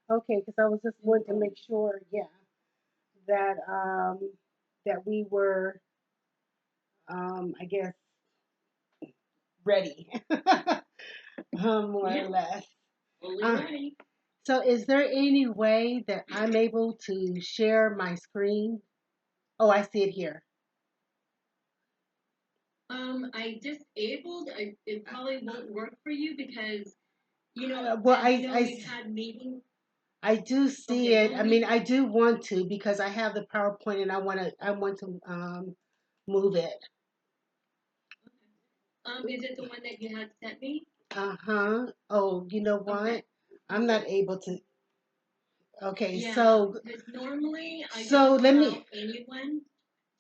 Okay, because I was just wanting to make sure, yeah, that that we were, I guess, ready, more or less. Fully Uh, ready. so, is there any way that I'm able to share my screen? Oh, I see it here. I disabled. It probably won't work for you because Well, as you know, we've had meetings. I do see Okay, it. well, I mean, I do want to because I have the PowerPoint and I want to move it. is it the one that you had sent me? Uh-huh. Oh, you know Okay. what? I'm not able to. Okay, Yeah, so because normally I so don't let me. allow anyone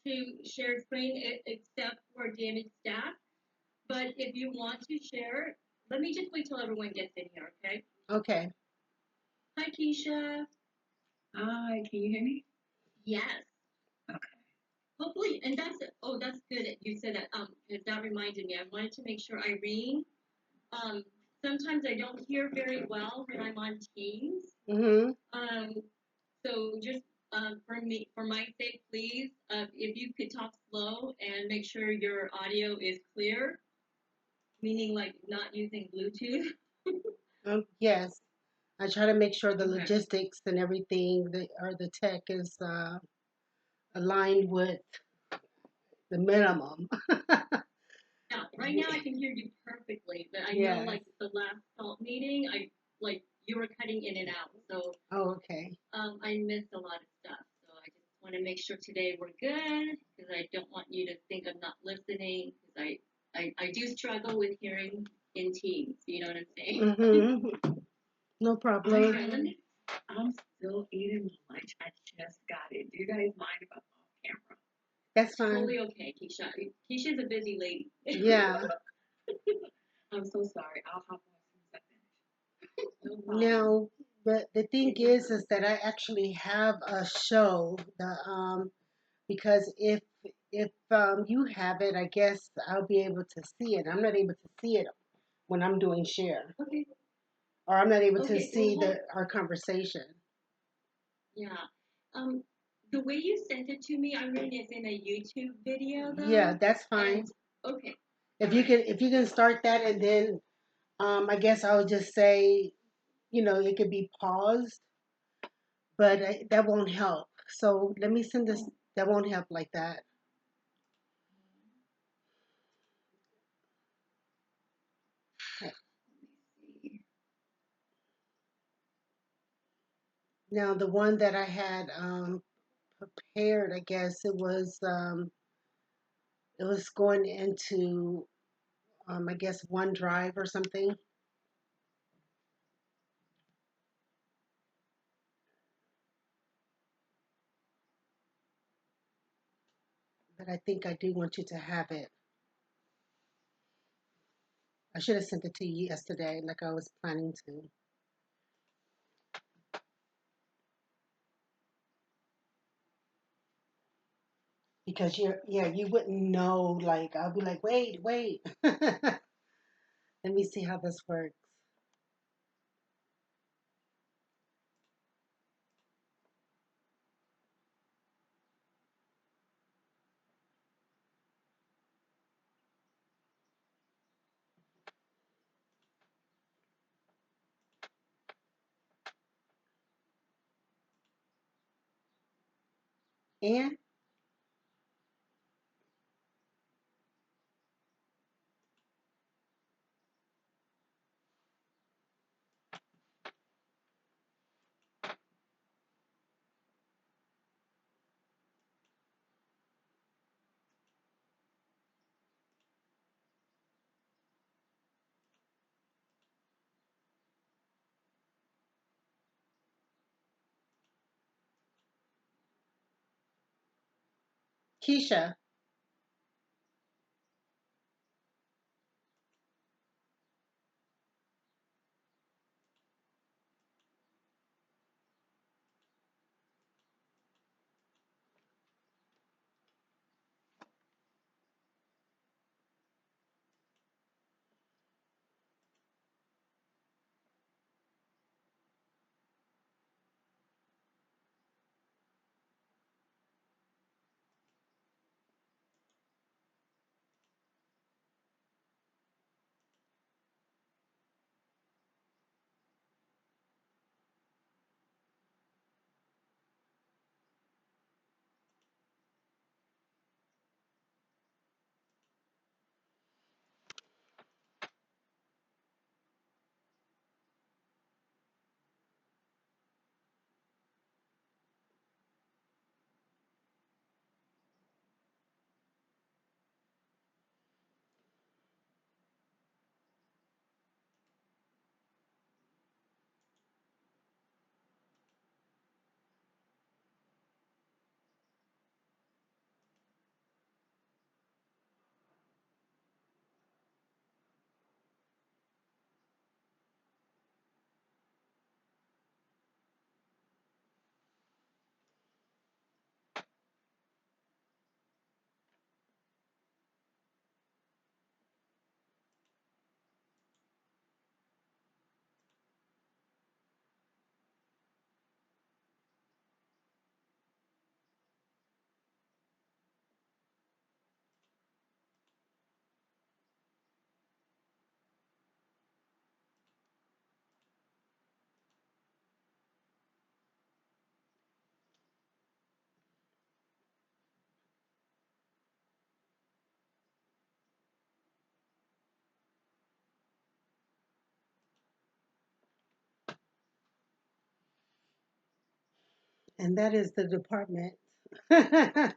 to share screen except for damaged staff. But if you want to share, let me just wait till everyone gets in here, okay? Okay. Hi, Keisha. Hi, can you hear me? Yes. Okay. Hopefully, and that's good that you said that. Because that reminded me. I wanted to make sure Irene. Um, sometimes I don't hear very well when I'm on Teams. Mm-hmm. Um, so just for me, for my sake, please, if you could talk slow and make sure your audio is clear, meaning like not using Bluetooth. Yes. I try to make sure the Okay. logistics and everything that or the tech is aligned with the minimum. Yeah, right now I can hear you perfectly, but I know Yes. like the last salt meeting, I like you were cutting in and out, so Oh, okay. I missed a lot of stuff. So I just want to make sure today we're good because I don't want you to think I'm not listening because I do struggle with hearing in Teams. You know what I'm saying? Mm-hmm. No I problem. Okay, let me. I'm still eating lunch. I just got it. Do you guys mind if I'm off camera? That's fine. Totally okay, Keisha. Keisha's a busy lady. Yeah. I'm so sorry. I'll hop on as soon as I finish. No problem. Now, the thing Take your is time. that I actually have a show. Because if you have it, I guess I'll be able to see it. I'm not able to see it when I'm doing share, Okay. or I'm not able to Okay. Well, see hold. the our conversation. Yeah. Um, the way you sent it to me, Irene, is in a YouTube video Yeah, though. that's And fine. okay. All If you right. can if you can start that and then I guess I'll just say it could be paused, but that won't help. So let me send this. That won't help like that. Let me see. Now the one that I had prepared, I guess it was going into I guess OneDrive or something. But I think I do want you to have it. I should have sent it to you yesterday, like I was planning to, because you wouldn't know. Like I'll be like, wait, wait. Let me see how this works. And Keisha, And that is the department. I've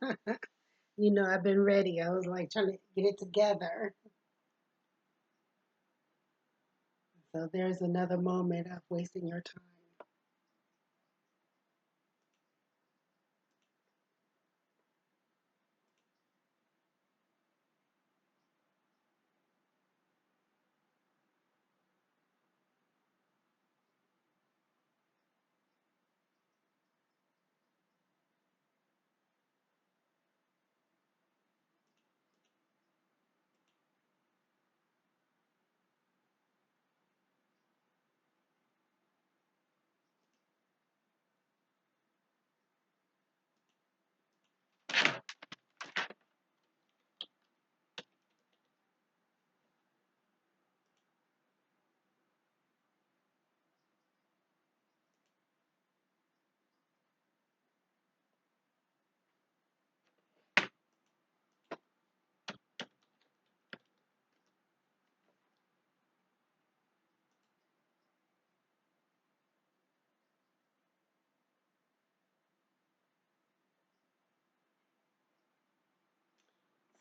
been ready. I was like trying to get it together. So there's another moment of wasting your time.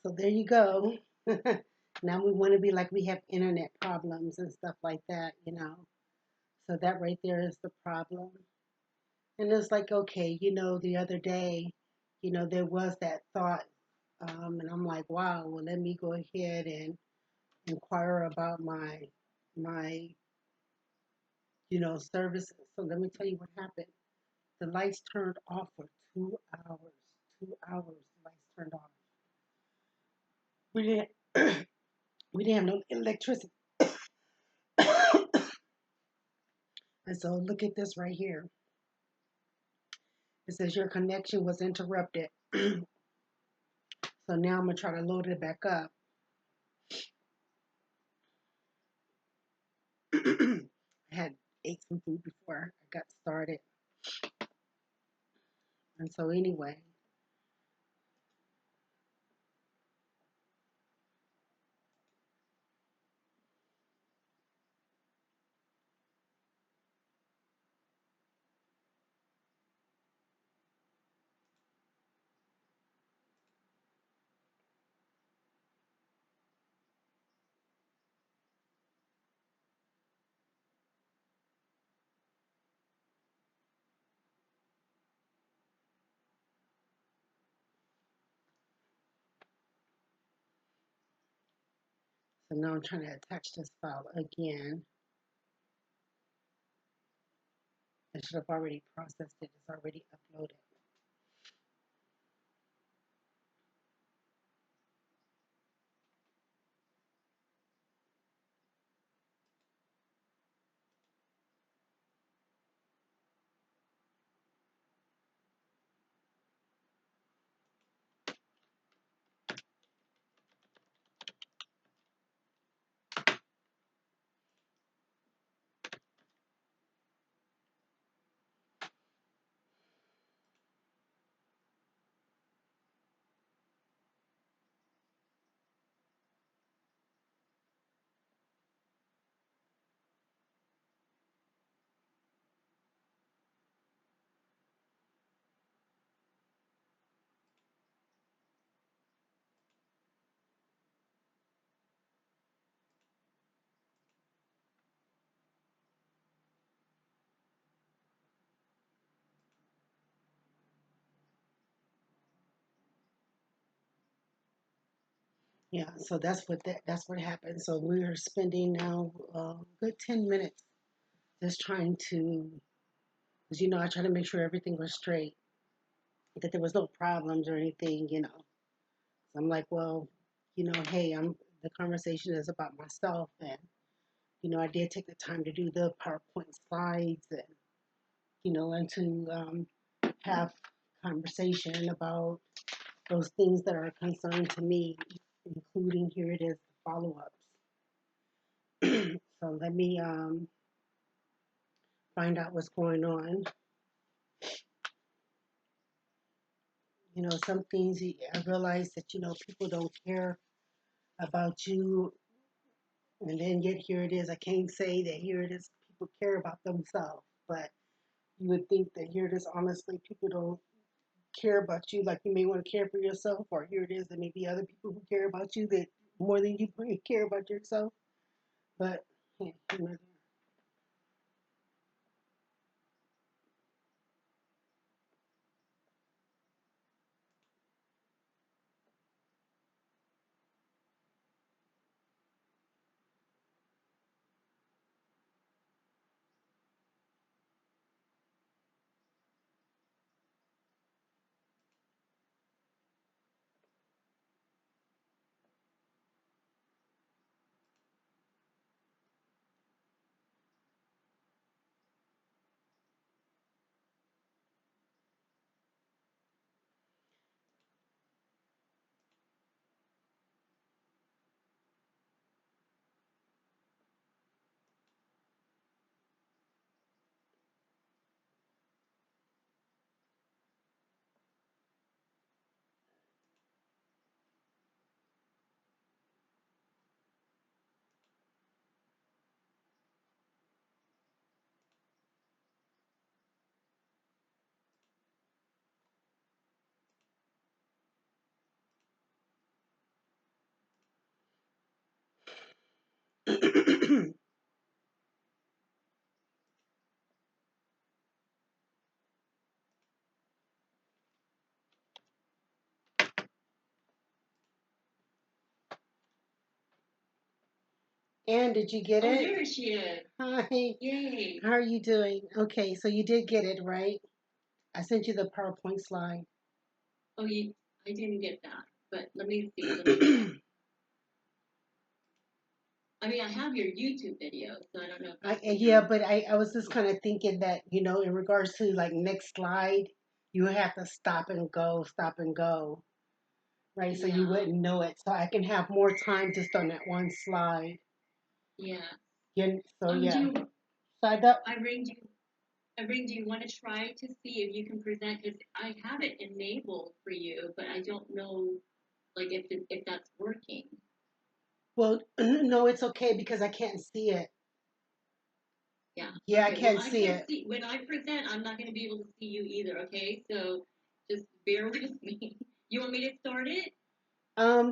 So there you go. Now we want to be like we have internet problems and stuff like that. So that right there is the problem. And it's like, okay, the other day, there was that thought, and I'm like, wow, well, let me go ahead and inquire about my services. So let me tell you what happened. The lights turned off for 2 hours. 2 hours, the lights turned off. We didn't we didn't have no electricity. And so look at this right here. It says your connection was interrupted. So now I'm gonna try to load it back up. I had ate some food before I got started. And so anyway, so now I'm trying to attach this file again. I should have already processed it. It's already uploaded. Yeah, so that's what happened. So we're spending now a good 10 minutes just trying to, because I try to make sure everything was straight, that there was no problems or anything. So I'm like, well, hey, the conversation is about myself, and I did take the time to do the PowerPoint slides, and to have conversation about those things that are a concern to me, including here it is, the follow-ups. So let me find out what's going on. Some things I realize that people don't care about you, and then yet here it is. I can't say that here it is. People care about themselves, but You would think that here it is, honestly, people don't care about you like you may want to care for yourself, or here it is, there may be other people who care about you that more than you care about yourself. But hey, Anne, did you get Oh, it? there she is. Hi. Yay. How are you doing? Okay, so you did get it, right? I sent you the PowerPoint slide. Oh, I didn't get that, but let me see. Let me check. I mean, I have your YouTube video, so I don't know if that's what Yeah, you're. but I was just kind of thinking that, in regards to like next slide, you have to stop and go, right? So you Yeah. wouldn't know it. So I can have more time just on that one slide. Yeah. Yeah, so Do yeah. you, So I don't, Irene, do you want to try to see if you can present? Because I have it enabled for you, but I don't know, like, if that's working. well, no, it's okay because I can't see it. Yeah. Yeah, I Okay. Well, can't I see can't it. see when I present. I'm not going to be able to see you either. Okay. So just bear with me. You want me to start it?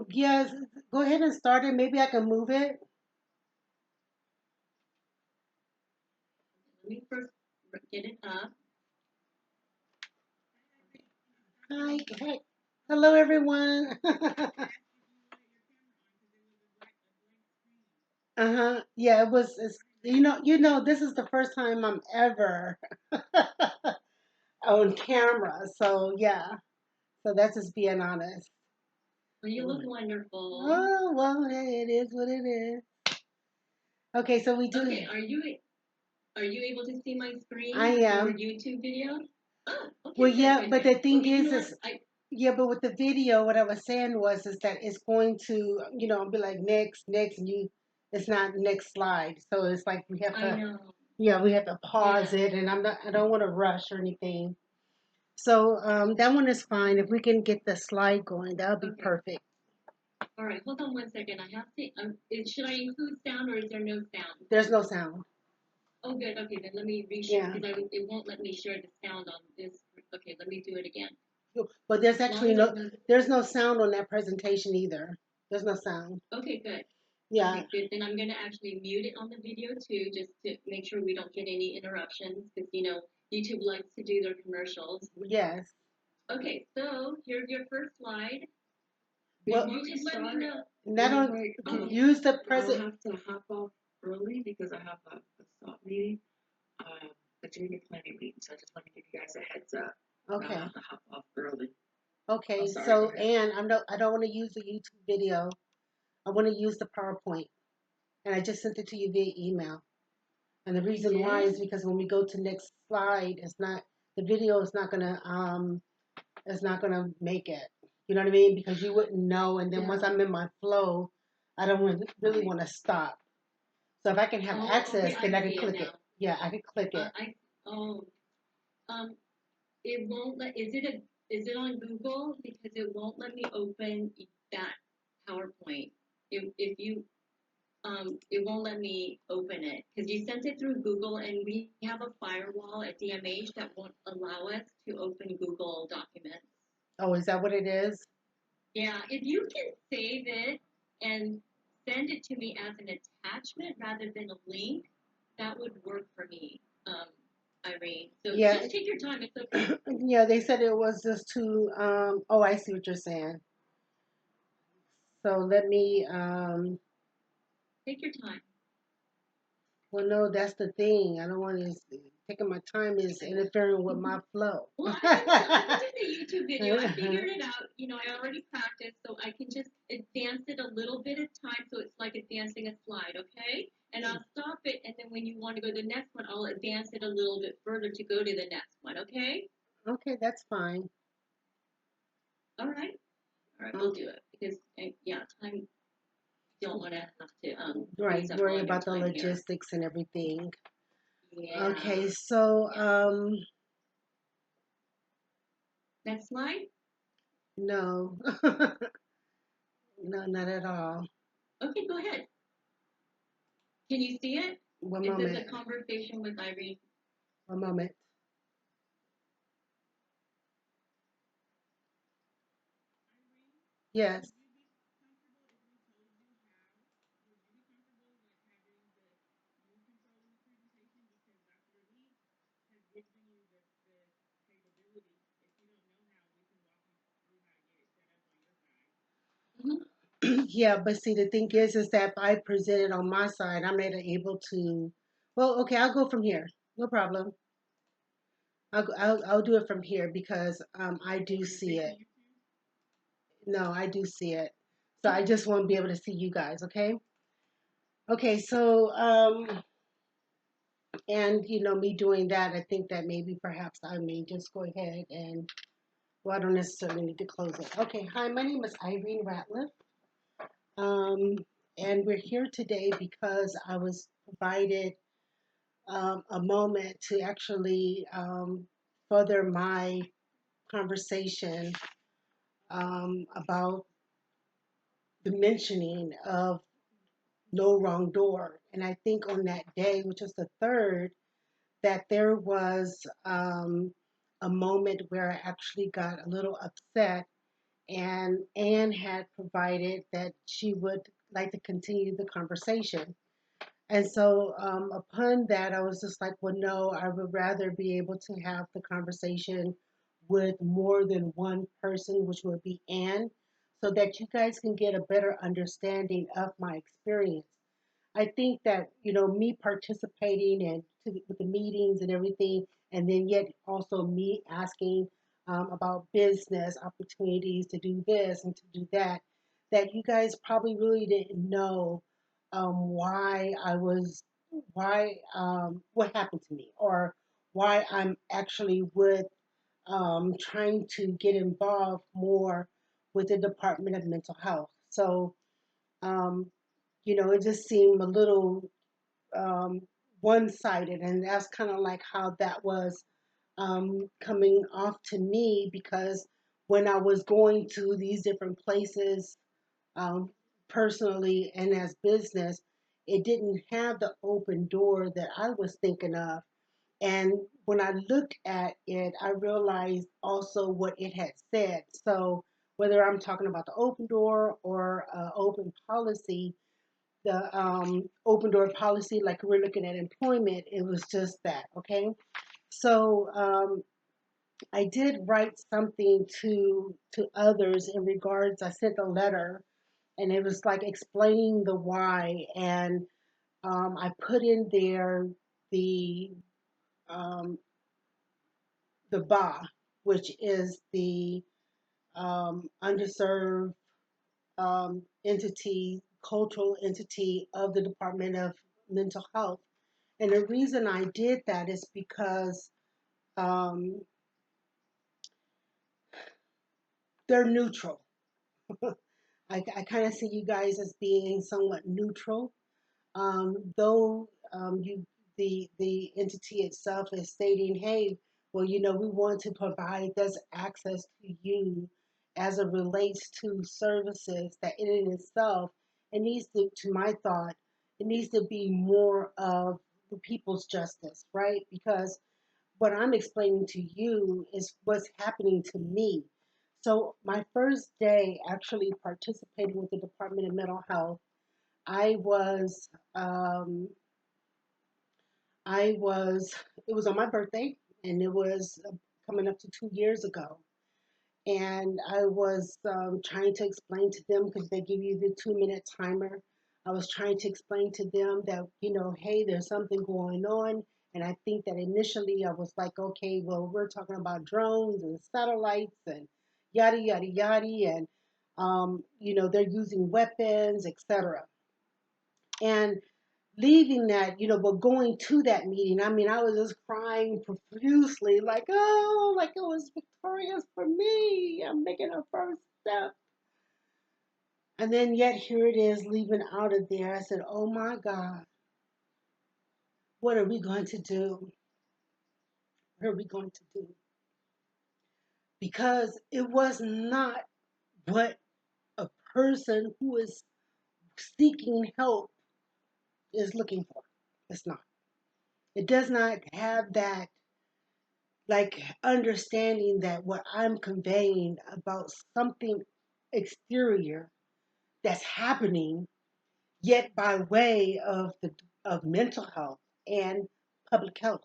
Yes, go ahead and start it. Maybe I can move it. Let me first get it up. Hi, hey, hello everyone. Uh-huh. Yeah, it was. This is the first time I'm ever on camera. So yeah. So that's just being honest. Well, you look wonderful. Oh well, hey, it is what it is. Okay, so we do. Okay. Are you able to see my I screen for am. YouTube video? Oh, Well, okay, good, yeah, good, but good. the thing Okay, you is, know what? yeah, but with the video, what I was saying is that it's going to, be like next, next, and it's not next slide. So it's like I know. we have to pause Yeah. it, and I don't want to rush or anything. So that one is fine. If we can get the slide going, that would be Okay. perfect. All right. Hold on one second. I have to. Should I include sound or is there no sound? There's no sound. Oh, good. Okay, then let me reshare Yeah. because it won't let me share the sound on this. Okay, let me do it again. But there's As long actually as it does. there's no sound on that presentation either. There's no sound. Okay, good. Yeah. Okay, good. Then I'm gonna actually mute it on the video too, just to make sure we don't get any interruptions, because YouTube likes to do their commercials. Yes. Okay, so here's your first slide. Well, You just let me know. not Real on quick, use the I'll present. have to hop off early because I have a stop meeting. A junior planning meeting, so I just want to give you guys a heads up. I'll Okay. have to hop off early. Okay. Oh, sorry, So, go ahead. and I don't want to use the YouTube video. I want to use the PowerPoint, and I just sent it to you via email. And the You reason why did? is because when we go to next slide, the video is not gonna make it. You know what I mean? Because you wouldn't know. And then once Yeah. I'm in my flow, I don't really Right. want to stop. So if I can have Oh, okay, access, then I I can see it click it. now. Yeah, I can click it. Oh, um, it won't let, is it on Google? Because it won't let me open that PowerPoint. If you, it won't let me open it because you sent it through Google, and we have a firewall at DMH that won't allow us to open Google documents. Oh, is that what it is? Yeah, if you can save it and send it to me as an attachment rather than a link, that would work for me, Irene. So Yeah, just take your time. It's okay. yeah. They said it was just too. Oh, I see what you're saying. So let me. Take your time. Well, no, that's the thing. I don't want to. Taking my time is interfering with my flow. Well, I can do the YouTube video. I figured it out. I already practiced, so I can just advance it a little bit at time, so it's like advancing a slide, okay? And I'll stop it, and then when you want to go to the next one, I'll advance it a little bit further to go to the next one, okay? Okay, that's fine. All right. All right, we'll do it because yeah, time. Don't want to have to Right, use up worry all your about the time here. logistics and everything. Yeah. Okay, so Yeah. Next slide. no, no, not at all. Okay, go ahead. Can you see it? One It says moment, a conversation with Irene. one moment. Yes. Mhm. Yeah, but see, the thing is that if I present it on my side, I'm not able to. Well, okay, I'll go from here. No problem. I'll do it from here because I do see it. No, I do see it. So I Okay. just won't be able to see you guys. Okay. Okay. So and me doing that, I think that maybe perhaps I may just go ahead and well, I don't necessarily need to close it. Okay. Hi, my name is Irene Ratliff. Um, and we're here today because I was provided a moment to actually further my conversation about the mentioning of no wrong door. And I think on that day, which was the third, that there was a moment where I actually got a little upset, and Anne had provided that she would like to continue the conversation. And so, upon that, I was just like, well, no, I would rather be able to have the conversation with more than one person, which would be Anne, so that you guys can get a better understanding of my experience. I think that me participating and with the meetings and everything, and then yet also me asking about business opportunities to do this and to do that, that you guys probably really didn't know why I was why what happened to me or why I'm actually with trying to get involved more with the Department of Mental Health. So um, it just seemed a little um, one sided. And that's kind of like how that was coming off to me because when I was going to these different places um, personally and as business, it didn't have the open door that I was thinking of. And when I looked at it, I realized also what it had said. So whether I'm talking about the open door or open policy, the open door policy, like we're looking at employment, it was just that. Okay. So I did write something to others in regards. I sent a letter, and it was like explaining the why, and I put in there the um, the BA, which is the underserved entity, cultural entity of the Department of Mental Health. And the reason I did that is because um, they're neutral. I kind of see you guys as being somewhat neutral, though the entity itself is stating, hey, well, we want to provide this access to you as it relates to services that in itself, it needs to my thought. It needs to be more of the people's justice, right? Because what I'm explaining to you is what's happening to me. So my first day actually participating with the Department of Mental Health, I was, um, I was, it was on my birthday, and it was coming up to 2 years ago. And I was trying to explain to them because they give you the 2 minute timer. I was trying to explain to them that, hey, there's something going on. And I think that initially I was like, okay, well, we're talking about drones and satellites and yada, yada, yada. And, they're using weapons, etc. And leaving that, but going to that meeting, I mean, I was just crying profusely, like, oh, like it was victorious for me. I'm making a first step. And then yet here it is leaving out of there. I said, oh my God, what are we going to do? What are we going to do? Because it was not what a person who is seeking help is looking for. It's not. It does not have that like understanding that what I'm conveying about something exterior that's happening, yet by way of mental health and public health,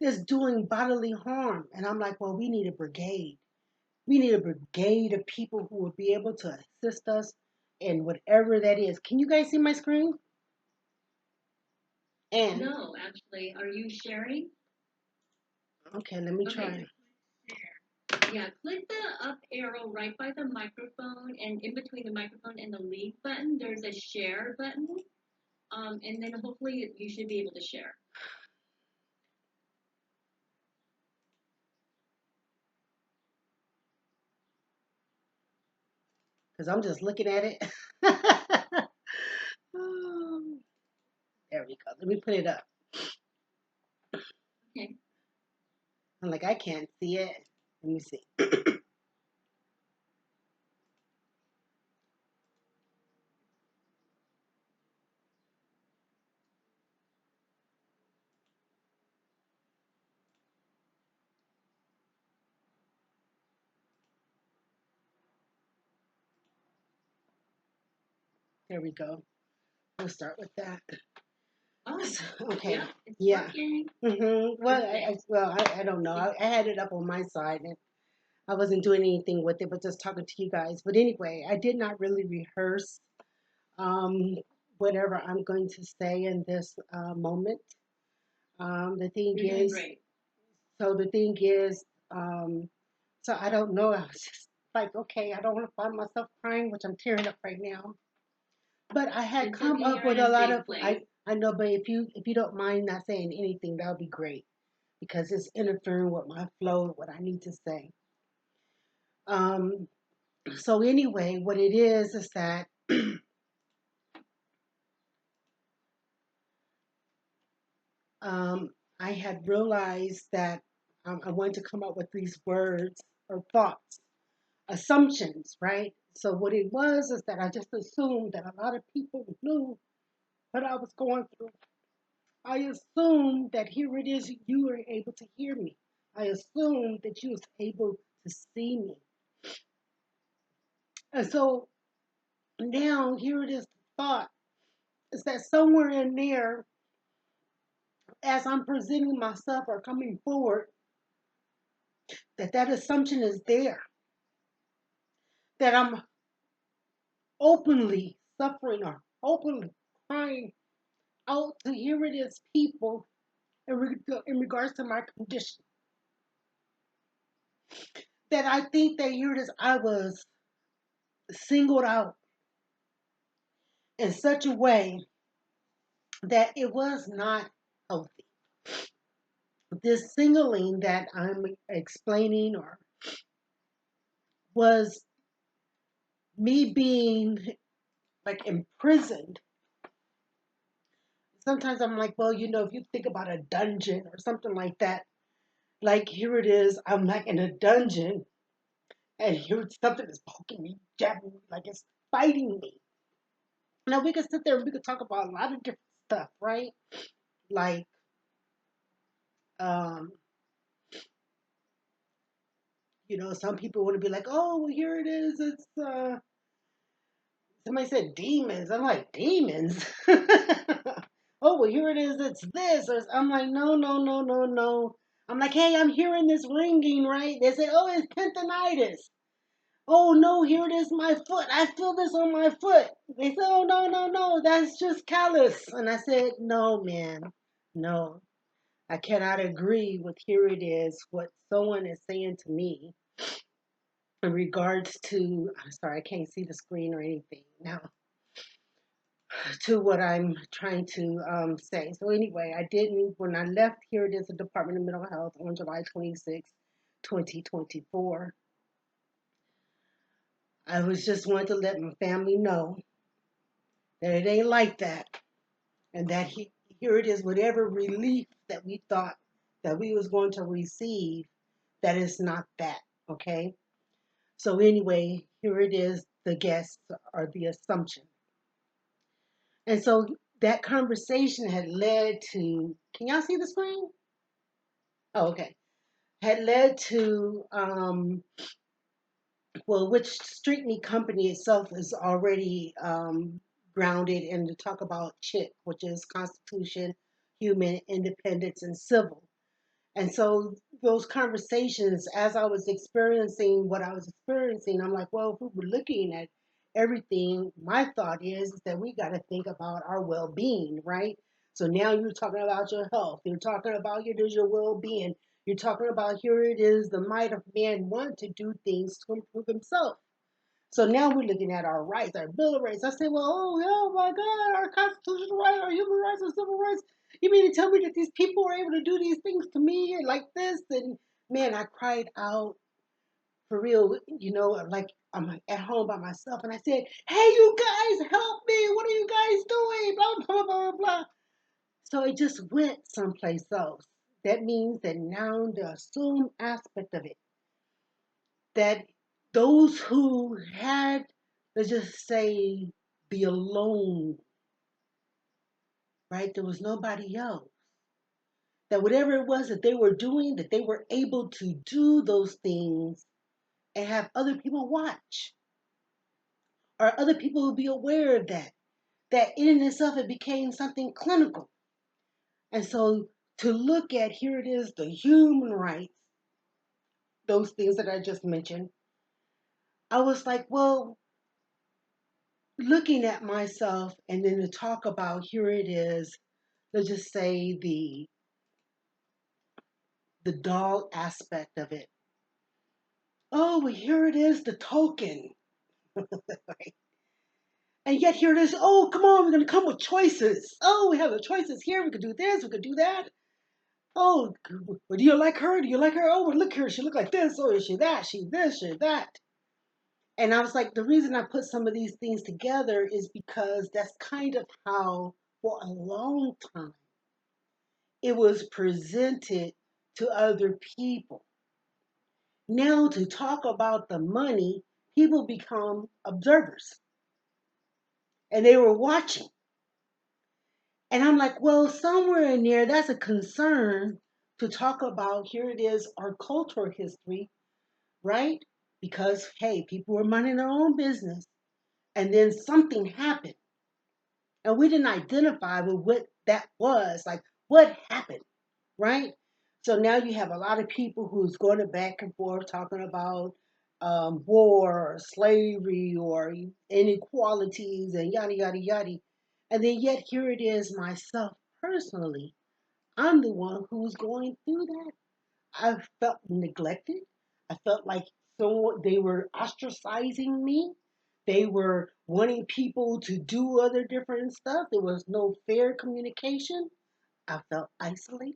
is doing bodily harm. And I'm like, well, we need a brigade. We need a brigade of people who will be able to assist us in whatever that is. Can you guys see my screen? And No, actually, are you sharing? okay, let me Okay. try. Yeah, click the up arrow right by the microphone, and in between the microphone and the leave button, there's a share button. And then hopefully you should be able to share. Because I'm just looking at it. Oh, there we go. Let me put it up. Okay. I'm like, I can't see it. Let me see. There we go. We'll start with that. Oh, Okay. yeah, it's Yeah. working. Well, Perfect. I don't know. I had it up on my side and I wasn't doing anything with it, but just talking to you guys. But anyway, I did not really rehearse um, whatever I'm going to say in this moment. The thing You're doing is, great. so the thing is, um, so I don't know. I was just like, okay, I don't want to find myself crying, which I'm tearing up right now. But I had It's come okay. up You're with in a a lot safe of place. I know, but if you don't mind not saying anything, that would be great because it's interfering with my flow, what I need to say. Um, so anyway, what it is that um, I had realized that I wanted to come up with these words or thoughts, assumptions, right? So what it was is that I just assumed that a lot of people knew what I was going through. I assumed that here it is, you were able to hear me. I assumed that you was able to see me. And so now here it is, the thought is that somewhere in there, as I'm presenting myself or coming forward, that assumption is there, that I'm openly suffering or openly crying out to here it is people in regards to my condition. That I think that here it is, I was singled out in such a way that it was not healthy. This singling that I'm explaining or was me being like imprisoned. Sometimes I'm like, well, if you think about a dungeon or something like that, like here it is, I'm like in a dungeon, and here something is poking me, jabbing me, like it's fighting me. Now we could sit there and we could talk about a lot of different stuff, right? Like, um, some people want to be like, oh, well, here it is. It's somebody said demons. I'm like, demons? Oh, well, here it is. It's this. Or, I'm like, no, no, no, no, no. I'm like, hey, I'm hearing this ringing, right? They say, oh, it's tendonitis. Oh, no, here it is, my foot. I feel this on my foot. They said, oh, no, no, no, that's just callus. And I said, no, man, no. I cannot agree with here it is, what someone is saying to me in regards to, I'm sorry, I can't see the screen or anything now, to what I'm trying to say. So anyway, when I left here, it is the Department of Mental Health on July 26, 2024. I was just wanting to let my family know that it ain't like that, and that here it is, whatever relief that we thought that we was going to receive, that is not that, okay? So anyway, here it is, the guess or the assumption. And so that conversation had led to, can y'all see the screen? Oh, okay. Had led to, well, which Street Meat Company itself is already grounded in to talk about CHIC, which is Constitution, Human Independence, and Civil. And so those conversations, as I was experiencing what I was experiencing, I'm like, well, if we were looking at everything, my thought is that we got to think about our well-being, right? So now you're talking about your health. You're talking about your well-being. You're talking about here it is, the might of man want to do things to improve himself. So now we're looking at our rights, our Bill of Rights. I say, well, oh, yeah, oh my God, our constitutional rights, our human rights, our civil rights. You mean to tell me that these people are able to do these things to me like this? And man, I cried out for real, like I'm at home by myself. And I said, hey, you guys, help me. What are you guys doing? Blah, blah, blah, blah. So it just went someplace else. That means that now the assumed aspect of it, that those who had, let's just say, the alone, right? There was nobody else. That whatever it was that they were doing, that they were able to do those things and have other people watch, or other people will be aware of that. That in and itself, it became something clinical. And so to look at, here it is, the human rights, those things that I just mentioned, I was like, well, looking at myself and then to talk about, here it is, let's just say the doll aspect of it. Oh, well, here it is, the token. Right? And yet here it is, oh, come on, we're going to come with choices. Oh, we have the choices here. We could do this, we could do that. Oh, well, do you like her? Do you like her? Oh, well, look here, she look like this. Oh, is she that? She this, she that. And I was like, the reason I put some of these things together is because that's kind of how, for a long time, it was presented to other people. Now, to talk about the money, people become observers and they were watching. And I'm like, well, somewhere in there, that's a concern to talk about. Here it is, our cultural history, right? Because, hey, people were minding their own business and then something happened and we didn't identify with what that was. Like, what happened, right? So now you have a lot of people who's going back and forth talking about war or slavery or inequalities and yada yada yada, and then yet here it is, myself personally, I'm the one who's going through that. I felt neglected. I felt like they were ostracizing me. They were wanting people to do other different stuff. There was no fair communication. I felt isolated,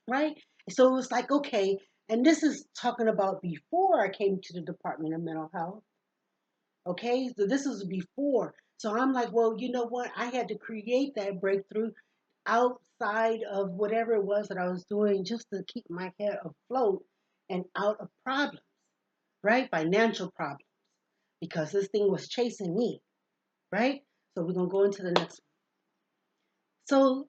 right? So it was like, okay, and this is talking about before I came to the Department of Mental Health. Okay, so this was before. So I'm like, well, you know what? I had to create that breakthrough outside of whatever it was that I was doing just to keep my head afloat and out of problems, right? Financial problems, because this thing was chasing me. right? So we're going to go into the next one. So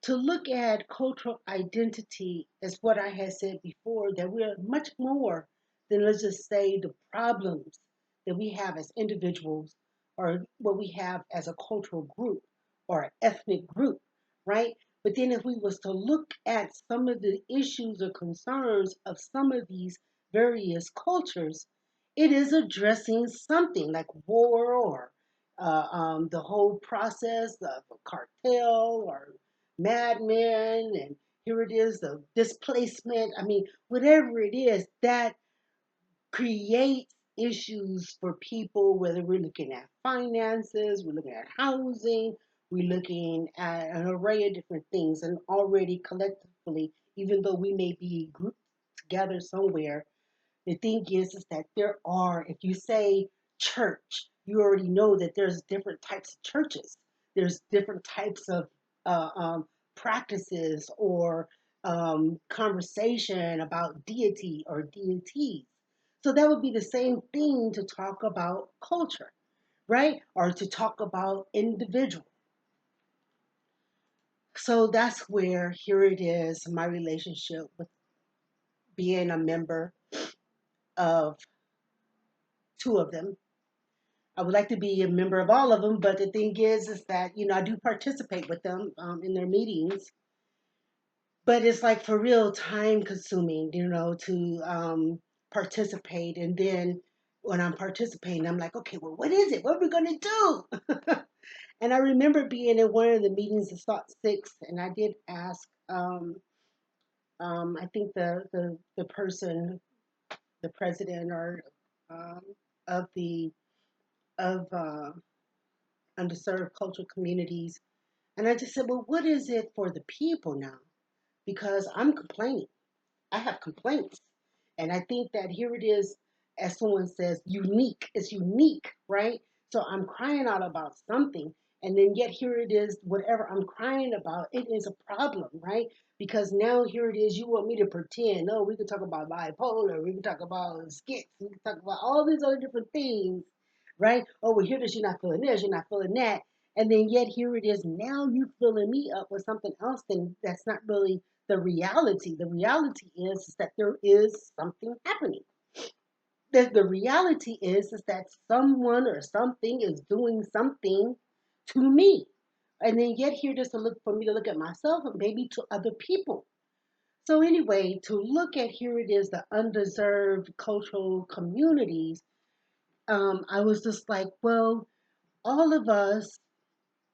to look at cultural identity is what I had said before, that we're much more than, let's just say, the problems that we have as individuals or what we have as a cultural group or an ethnic group, right? But then if we was to look at some of the issues or concerns of some of these various cultures, it is addressing something like war or the whole process of a cartel or madmen, and here it is, the displacement. I mean, whatever it is that creates issues for people, whether we're looking at finances, we're looking at housing, we're looking at an array of different things, and already collectively, even though we may be grouped together somewhere, the thing is that there are, if you say church, you already know that there's different types of churches. There's different types of uh, um, practices or conversation about deity or deities. So that would be the same thing to talk about culture, right? Or to talk about individual. So that's where here it is, my relationship with being a member of two of them. I would like to be a member of all of them, but the thing is that I do participate with them in their meetings, but it's like for real time consuming, to participate. And then when I'm participating, I'm like, okay, well, what is it? What are we gonna do? And I remember being in one of the meetings of Thought Six, and I did ask, I think the person, the president or um, of the of underserved cultural communities. And I just said, well, what is it for the people now? Because I'm complaining. I have complaints. And I think that here it is, as someone says, unique. It's unique, right? So I'm crying out about something. And then yet here it is, whatever I'm crying about, it is a problem, right? Because now here it is, you want me to pretend. No, we can talk about bipolar, we can talk about skits, we can talk about all these other different things, right? Oh, well, here it is, you're not feeling this, you're not feeling that. And then yet here it is, now you're filling me up with something else, then that's not really the reality. The reality is that there is something happening. The reality is that someone or something is doing something to me. And then yet here just to look for me to look at myself and maybe to other people. So anyway, to look at here it is the undeserved cultural communities. I was just like, well, all of us,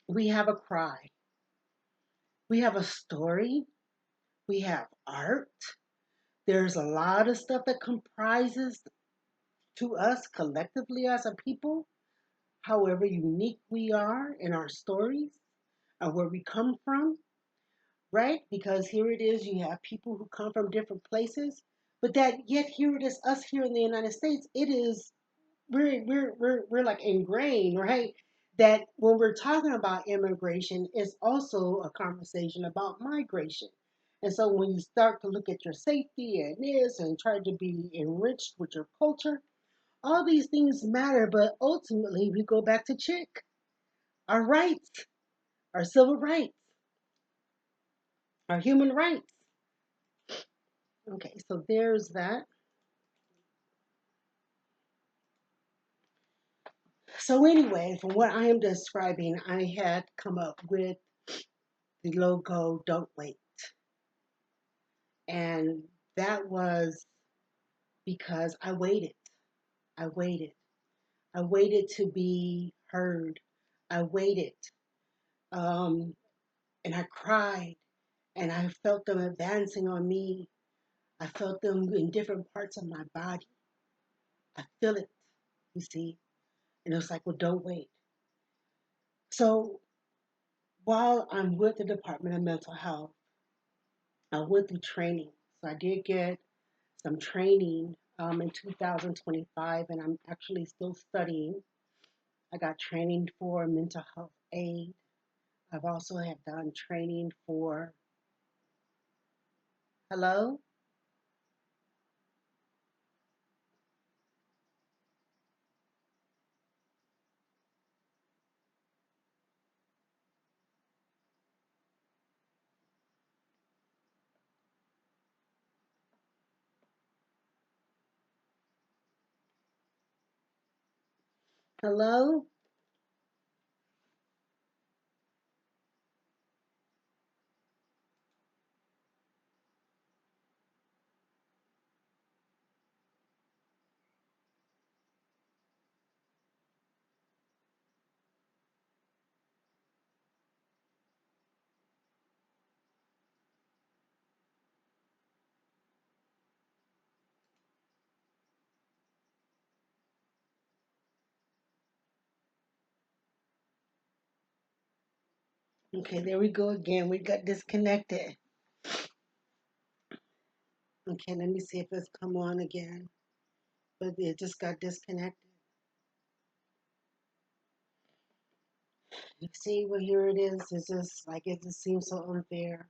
we have a cry, we have a story, we have art. There's a lot of stuff that comprises to us collectively as a people, however unique we are in our stories and where we come from, right? Because here it is, you have people who come from different places, but that yet here it is, us here in the United States, it is we're like ingrained, right? That when we're talking about immigration, it's also a conversation about migration. And so when you start to look at your safety and this and try to be enriched with your culture, all these things matter, but ultimately we go back to chick, our rights, our civil rights, our human rights. Okay, so there's that. So anyway, from what I am describing, I had come up with the logo "Don't Wait," and that was because I waited. I waited. I waited to be heard. I waited, um, and I cried, and I felt them advancing on me. I felt them in different parts of my body. I feel it, you see. And it was like, well, don't wait. So while I'm with the Department of Mental Health, I went through training. So I did get some training in 2025, and I'm actually still studying. I got training for mental health aid. I've also have done training for, hello? Hello? Okay, there we go again. We got disconnected. Okay, let me see if it's come on again. But it just got disconnected. You see, well, here it is. It's just like it just seems so unfair.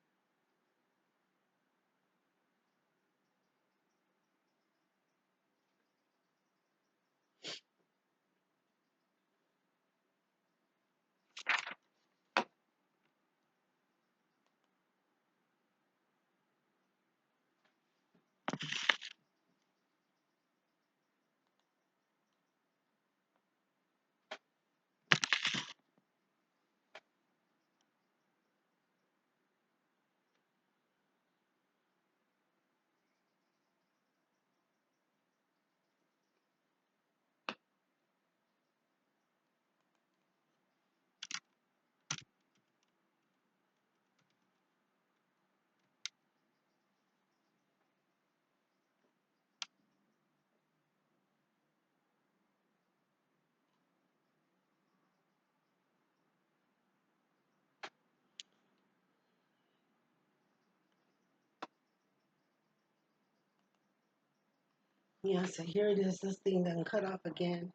Yeah, so here it is. This thing done cut off again.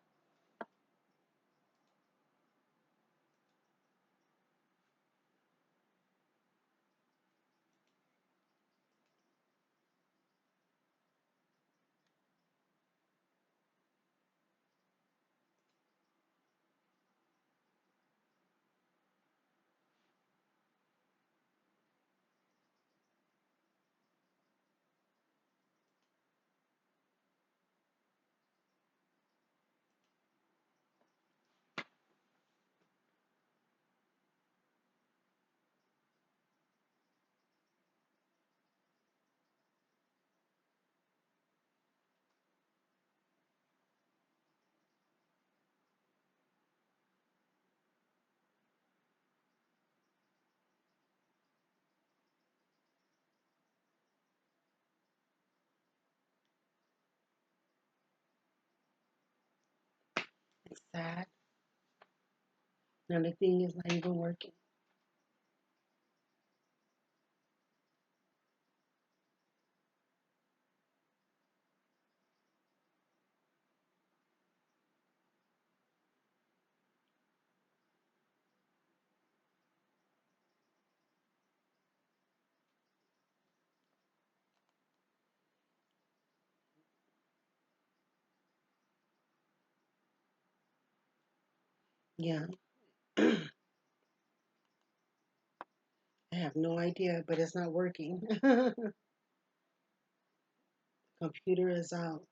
It's sad. Now the thing is not even working. Yeah, I have no idea, but it's not working. Computer is out.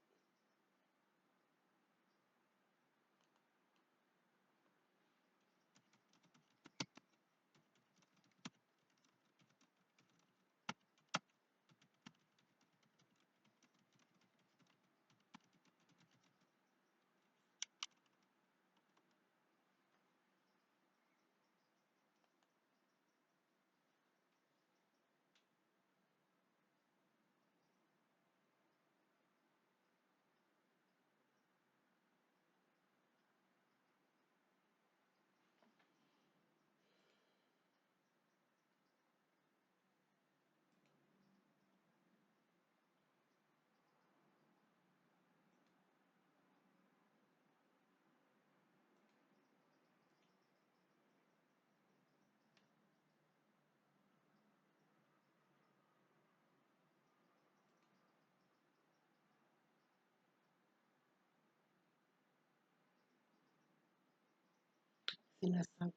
See, that's something.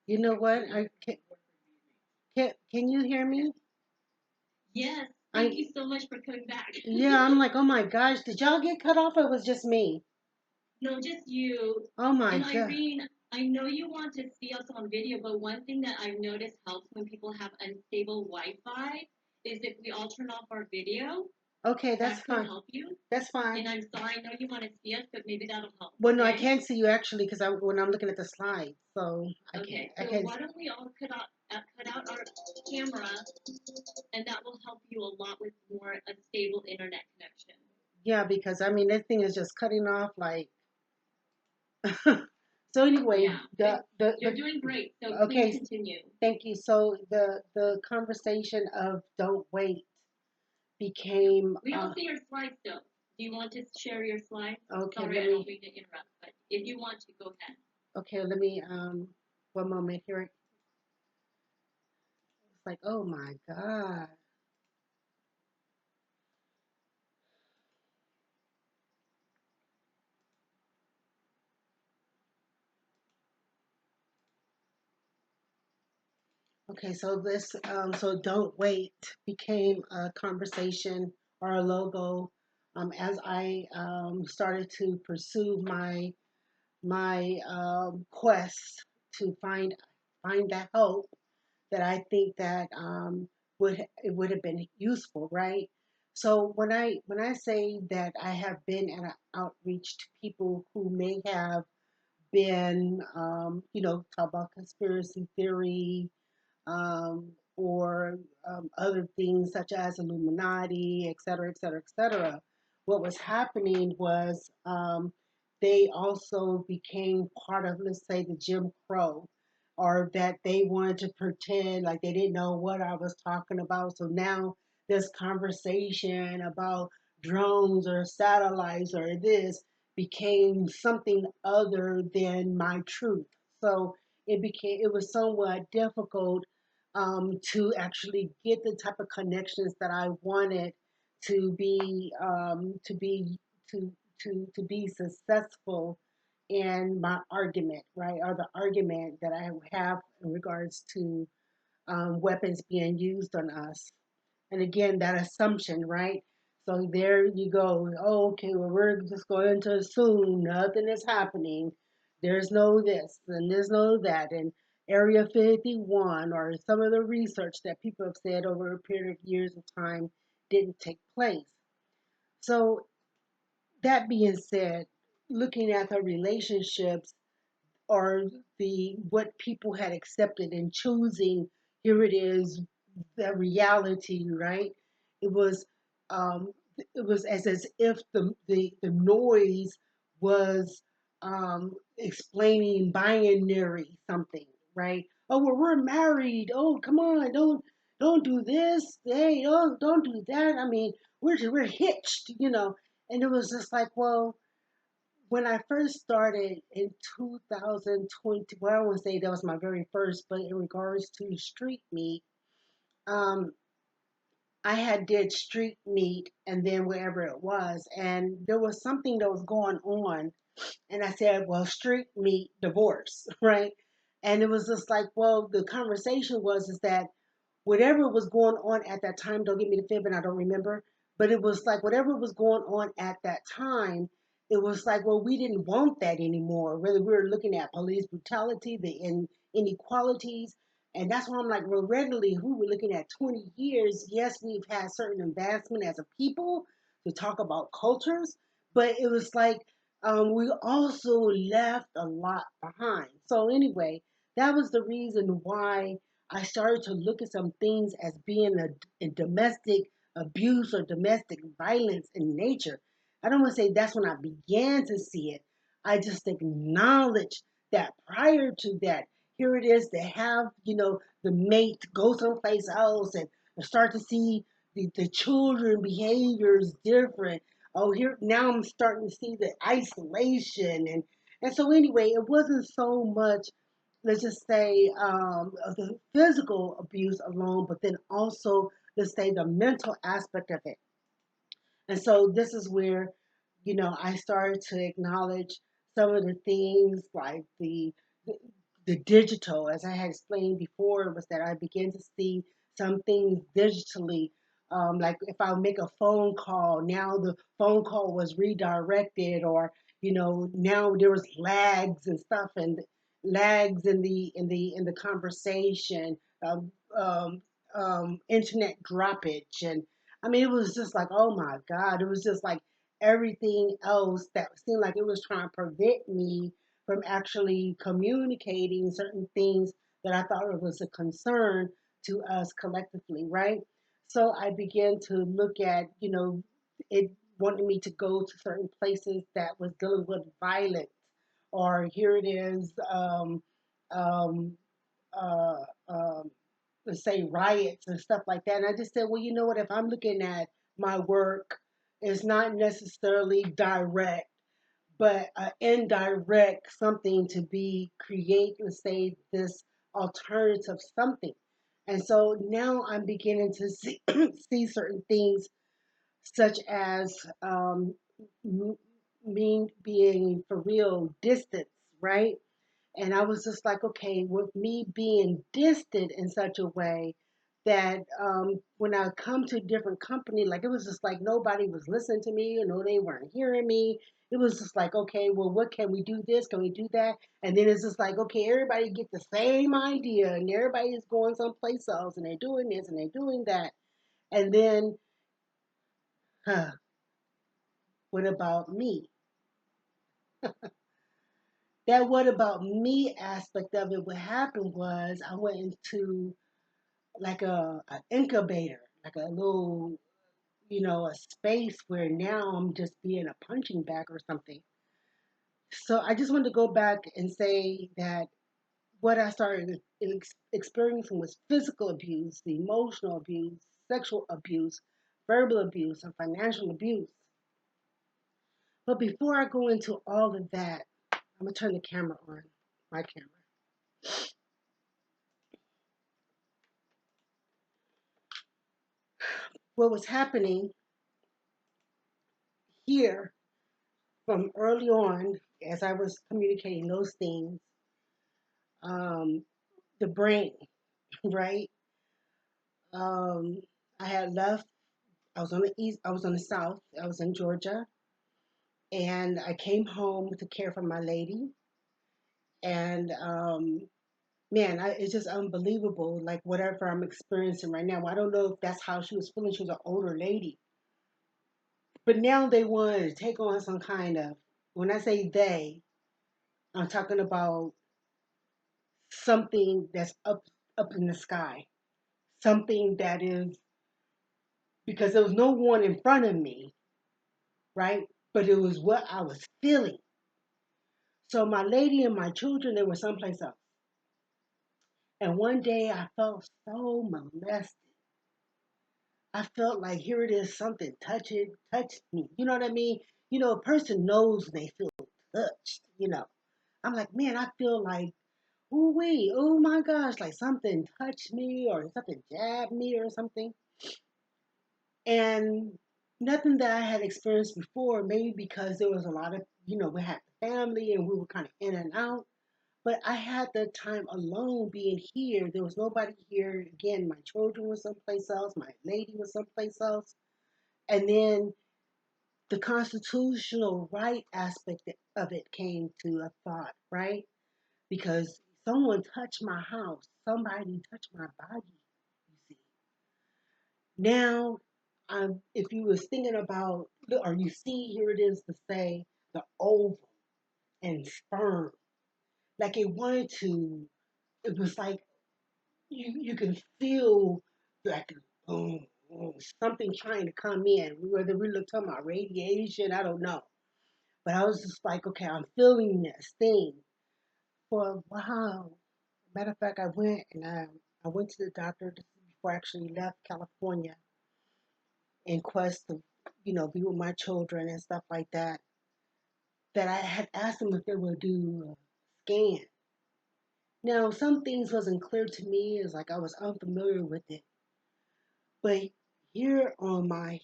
You know what? Can you hear me? Yes, thank I you so much for coming back. Yeah, I'm like, oh my gosh, did y'all get cut off or it was just me? No, just you. Oh my And god. Irene, I know you want to see us on video, but one thing that I've noticed helps when people have unstable Wi-Fi is if we all turn off our video, Okay, that's that could fine. help you. That's fine. And I'm sorry, I know you want to see us, but maybe that'll help. Well, no, I Okay. can't see you actually because when I'm looking at the slides, so Okay. I So can't. why don't we all cut out our camera, and that will help you a lot with more a stable internet connection. Yeah, because I mean, that thing is just cutting off like. So anyway, Yeah. You're doing great. So please okay, continue. thank you. So the conversation of don't wait became We don't see your slides though. Do you want to share your slides? okay. Sorry, Let I don't me mean to interrupt, but if you want to, go ahead. okay. Let me one moment here. It's like oh my god. Okay, so this so don't wait became a conversation or a logo as I started to pursue my quest to find that hope that I think that it would have been useful, right? So when I say that I have been at an outreach to people who may have been talk about conspiracy theory or other things such as Illuminati, et cetera, et cetera, et cetera. What was happening was they also became part of, let's say, the Jim Crow, or that they wanted to pretend like they didn't know what I was talking about. So now this conversation about drones or satellites or this became something other than my truth. So it was somewhat difficult to actually get the type of connections that I wanted to be to be to be successful in my argument, right? Or the argument that I have in regards to weapons being used on us. And again, that assumption, right? So there you go. Oh, okay, well, we're just going to assume nothing is happening. There's no this and there's no that. And Area 51 or some of the research that people have said over a period of years of time didn't take place. So, that being said, looking at the relationships or the what people had accepted and choosing, here it is, the reality, right? It was um, it was as if the noise was explaining binary something, right? Oh, well, we're married. Oh, come on, don't do this. Hey, don't do that. I mean, we're hitched, And it was just like, well, when I first started in 2020, well, I won't say that was my very first, but in regards to street meat, um, I had did street meat and then wherever it was, and there was something that was going on, and I said, well, street meat divorce, right? And it was just like, well, the conversation was is that whatever was going on at that time, don't get me to fib and I don't remember, but it was like whatever was going on at that time, it was like, well, we didn't want that anymore. Really, we were looking at police brutality, the inequalities. And that's why I'm like, well, readily, who we're looking at 20 years, yes, we've had certain advancement as a people to talk about cultures, but it was like we also left a lot behind. So, anyway, that was the reason why I started to look at some things as being a domestic abuse or domestic violence in nature. I don't want to say that's when I began to see it. I just acknowledged that prior to that, here it is to have, the mate go someplace else and start to see the children behaviors different. Oh, here now I'm starting to see the isolation and so anyway, it wasn't so much, let's just say, of the physical abuse alone, but then also, let's say, the mental aspect of it. And so this is where, I started to acknowledge some of the things like the digital, as I had explained before, was that I began to see some things digitally. Like if I make a phone call, now the phone call was redirected, or now there was lags and stuff, and lags in the conversation, internet droppage, and I mean, it was just like, oh my God, it was just like everything else that seemed like it was trying to prevent me from actually communicating certain things that I thought was a concern to us collectively, right? So I began to look at, it wanted me to go to certain places that was dealing with violence, or here it is, um, uh, um, let's say riots and stuff like that. And I just said, well, you know what? If I'm looking at my work, it's not necessarily direct, but indirect something to be create, let's say, this alternative something. And so now I'm beginning to see, see certain things, such as me being for real distance, right? And I was just like, okay, with me being distant in such a way that when I come to a different company, like it was just like nobody was listening to me, they weren't hearing me. It was just like, okay, well, what can we do this? Can we do that? And then it's just like, okay, everybody get the same idea, and everybody is going someplace else, and they're doing this and they're doing that. And then, huh, what about me? That what about me aspect of it, what happened was I went into like a incubator, like a little, a space where now I'm just being a punching bag or something. So I just wanted to go back and say that what I started experiencing was physical abuse, emotional abuse, sexual abuse, verbal abuse, and financial abuse. But before I go into all of that, I'm gonna turn the camera on, my camera. What was happening here from early on, as I was communicating those things, um, the brain, right? Um, I had left. I was on the east. I was on the south. I was in Georgia, and I came home to care for my lady. And man, it's just unbelievable. Like whatever I'm experiencing right now, I don't know if that's how she was feeling. She was an older lady, but now they wanted to take on some kind of. When I say they, I'm talking about something that's up in the sky, something that is, because there was no one in front of me, right? But it was what I was feeling. So my lady and my children, they were someplace else. And one day I felt so molested. I felt like here it is, something touched me. You know what I mean? A person knows they feel touched. I'm like, man, I feel like, ooh wee, oh my gosh, like something touched me or something jabbed me or something. And nothing that I had experienced before, maybe because there was a lot of, we had the family and we were kind of in and out. But I had the time alone being here. There was nobody here. Again, my children were someplace else. My lady was someplace else. And then the constitutional right aspect of it came to a thought, right? Because someone touched my house. Somebody touched my body, you see. Now, if you was thinking about, or you see, here it is to say the ovum and sperm, like it wanted to, it was like you can feel like something trying to come in, whether we look talking about radiation, I don't know. But I was just like, okay, I'm feeling this thing for a while. Matter of fact, I went to the doctor before I actually left California in quest to, be with my children and stuff like that. That I had asked them if they would do a scan. Now, some things wasn't clear to me. It's like I was unfamiliar with it. But here on my,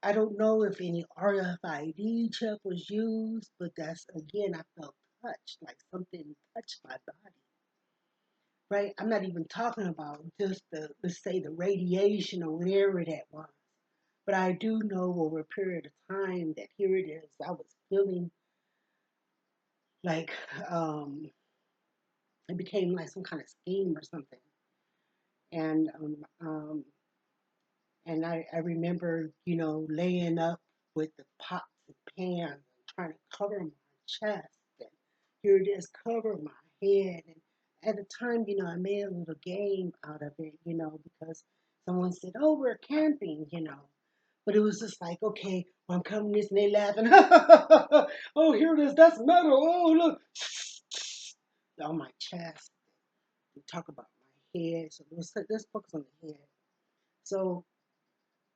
I don't know if any RFID chip was used, but that's again, I felt touched, like something touched my right? I'm not even talking about just the, let's say, the radiation or whatever that was. But I do know over a period of time that here it is, I was feeling like it became like some kind of scheme or something. And I remember, laying up with the pots and pans and trying to cover my chest. And here it is, cover my head. And at the time, I made a little game out of it, because someone said, oh, we're camping. But it was just like, okay, well, I'm coming this and they laughing. Oh, here it is, that's metal. Oh, look. On my chest. We talk about my head. So let's focus on the head. So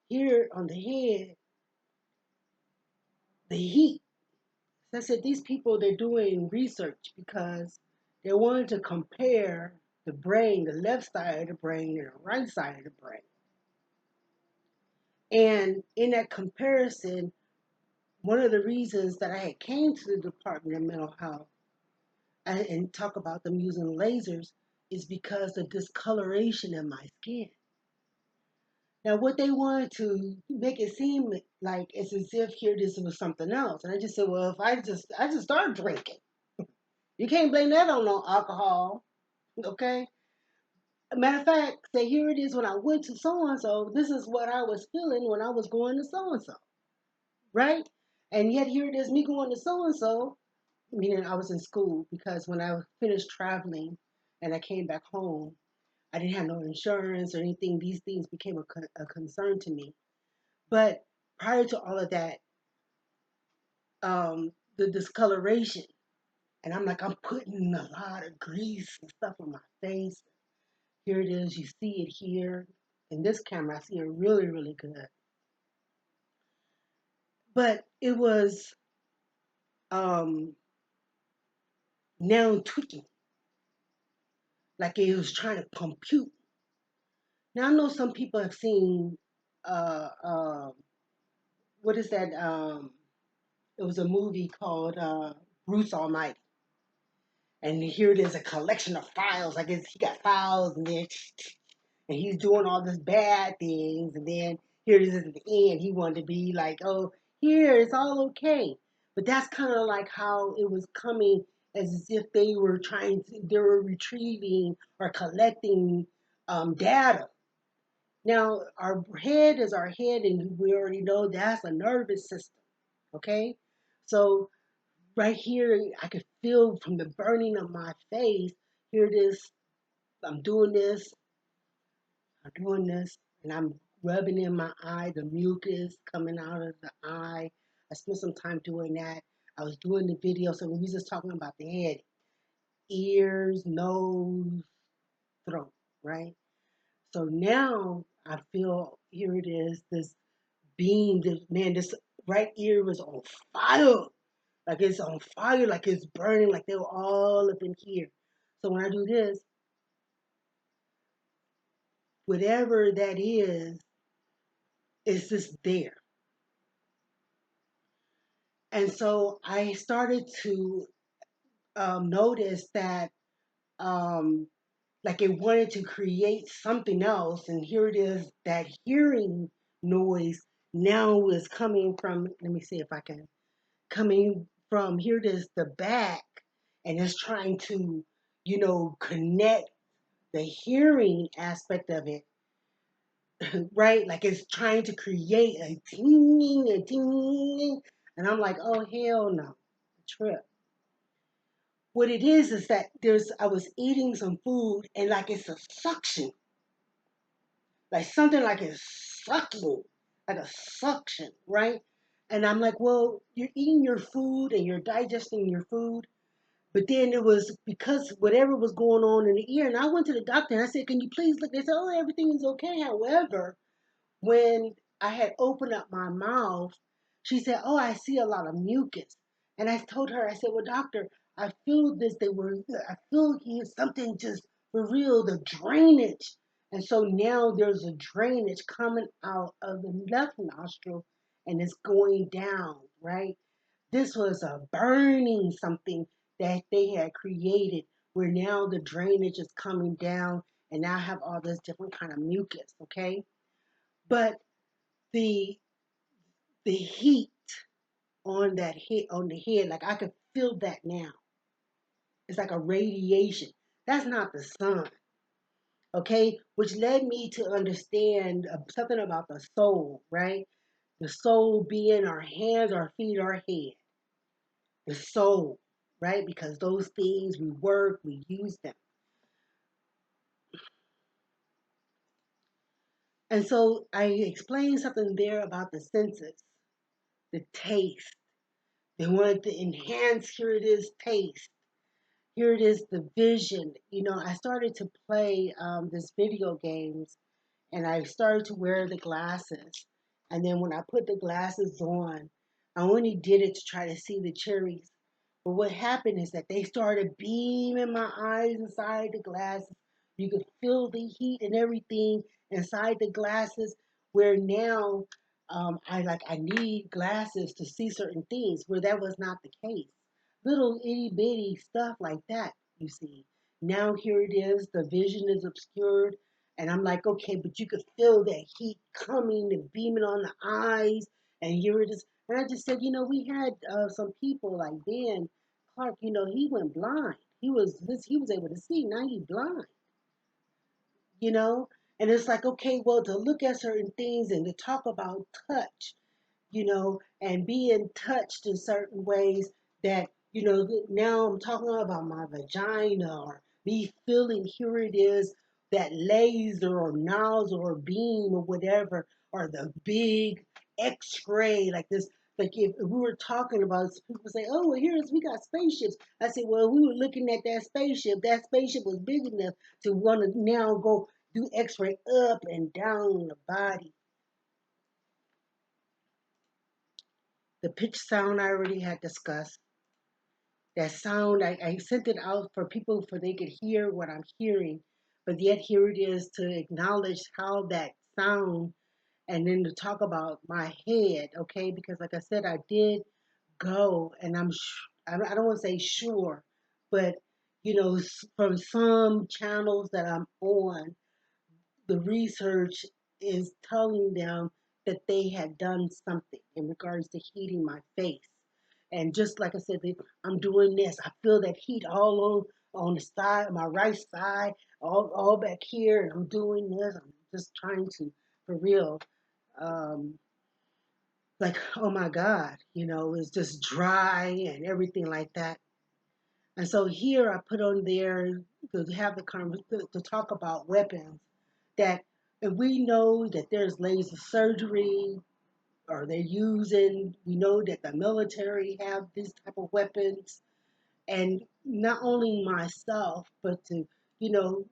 here on the head, the heat. So I said, these people, they're doing research because they wanted to compare the brain, the left side of the brain and the right side of the brain. And in that comparison, one of the reasons that I had came to the Department of Mental Health and talk about them using lasers is because of discoloration in my skin. Now, what they wanted to make it seem like it's as if here this was something else, and I just said, well, if I just started drinking, you can't blame that on no alcohol, okay? Matter of fact, say here it is when I went to so and so. This is what I was feeling when I was going to so and so, right? And yet here it is me going to so and so, meaning I was in school because when I finished traveling and I came back home, I didn't have no insurance or anything. These things became a concern to me. But prior to all of that, the discoloration, and I'm like, I'm putting a lot of grease and stuff on my face. Here it is. You see it here. In this camera, I see it really, really good. But it was um, now tweaking, like it was trying to compute. Now I know some people have seen, uh, uh, what is that? It was a movie called Bruce Almighty. And here it is, a collection of files. I guess he got files, and he's doing all this bad things, and then here it is at the end. He wanted to be like, oh, here it's all okay, but that's kind of like how it was coming, as if they were retrieving or collecting data. Now our head is our head, and we already know that's a nervous system. Okay, so right here, I could feel from the burning of my face. Here it is. I'm doing this. I'm doing this, and I'm rubbing in my eye. The mucus coming out of the eye. I spent some time doing that. I was doing the video, so we was just talking about the head, ears, nose, throat, right? So now I feel here it is. This beam, this right ear was on fire. Like it's on fire, like it's burning, like they were all up in here. So when I do this, whatever that is, it's just there. And so I started to notice that, um, like it wanted to create something else. And here it is, that hearing noise now is coming from, let me see if I can, coming from, here it is, the back, and it's trying to, connect the hearing aspect of it, right? Like it's trying to create a ding, and I'm like, oh hell no, trip. What it is that I was eating some food and like it's a suction, like something like it's sucking, like a suction, right? And I'm like, well, you're eating your food and you're digesting your food. But then it was because whatever was going on in the ear, and I went to the doctor and I said, can you please look? They said, oh, everything is okay. However, when I had opened up my mouth, she said, oh, I see a lot of mucus. And I told her, I said, well, doctor, I feel this. I feel here something just for real, the drainage. And so now there's a drainage coming out of the left nostril and it's going down, right? This was a burning something that they had created where now the drainage is coming down and now I have all this different kind of mucus, okay? But the the heat on that head on the head, like I could feel that now. It's like a radiation. That's not the sun, okay? Which led me to understand something about the soul, right? The soul being our hands, our feet, our head. The soul, right? Because those things we work, we use them. And so I explained something there about the senses, the taste. They wanted to enhance, here it is, taste. Here it is, the vision. I started to play this video games and I started to wear the glasses. And then when I put the glasses on, I only did it to try to see the cherries. But what happened is that they started beaming my eyes inside the glasses. You could feel the heat and everything inside the glasses. Where now, I need glasses to see certain things. Where that was not the case. Little itty bitty stuff like that. You see. Now here it is. The vision is obscured and I'm like, okay, but you could feel that heat coming and beaming on the eyes. And here it is. And I just said, we had some people like Dan Clark, he went blind. He was able to see, now he's blind, you know? And it's like, okay, well, to look at certain things and to talk about touch, and being touched in certain ways that, now I'm talking about my vagina or me feeling here it is, that laser or nozzle or beam or whatever, or the big x-ray like this. Like if we were talking about, people say, oh, well, we got spaceships. I said, well, we were looking at that spaceship. That spaceship was big enough to want to now go do x-ray up and down the body. The pitch sound I already had discussed. That sound, I sent it out for people for they could hear what I'm hearing, but yet here it is to acknowledge how that sound and then to talk about my head, okay? Because like I said, I did go and I don't want to say sure, but from some channels that I'm on, the research is telling them that they had done something in regards to heating my face. And just like I said, I'm doing this. I feel that heat all on the side, my right side, all back here, and I'm doing this. I'm just trying to, for real, um, like, oh my God, it's just dry and everything like that. And so here I put on there to have the to talk about weapons that if we know that there's laser surgery or they're using, we know that the military have these type of weapons, and not only myself, but to you know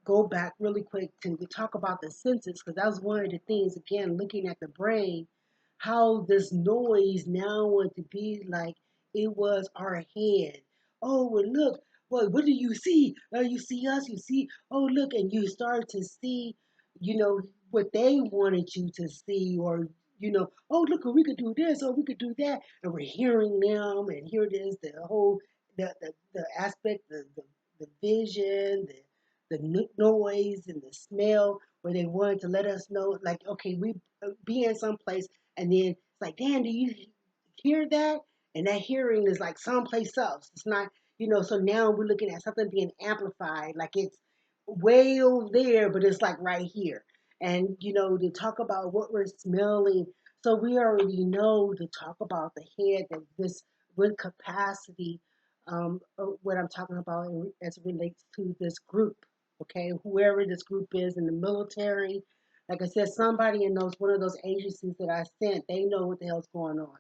go back really quick to talk about the senses because that was one of the things again looking at the brain, how this noise now want to be like it was our head. Oh well, look, what do you see? Oh, you see us, you see, oh look, and you start to see, you know, what they wanted you to see, or oh look, we could do this, or we could do that, and we're hearing them, and here it is, the whole the aspect, the vision, the noise and the smell, where they wanted to let us know, like, okay, we be in some place, and then it's like, Dan, do you hear that? And that hearing is like someplace else. It's not, so now we're looking at something being amplified, like it's way over there, but it's like right here. And, to talk about what we're smelling. So we already know to talk about the head, that this with capacity, what I'm talking about as it relates to this group, okay? Whoever this group is in the military, like I said, somebody in one of those agencies that I sent, they know what the hell's going on.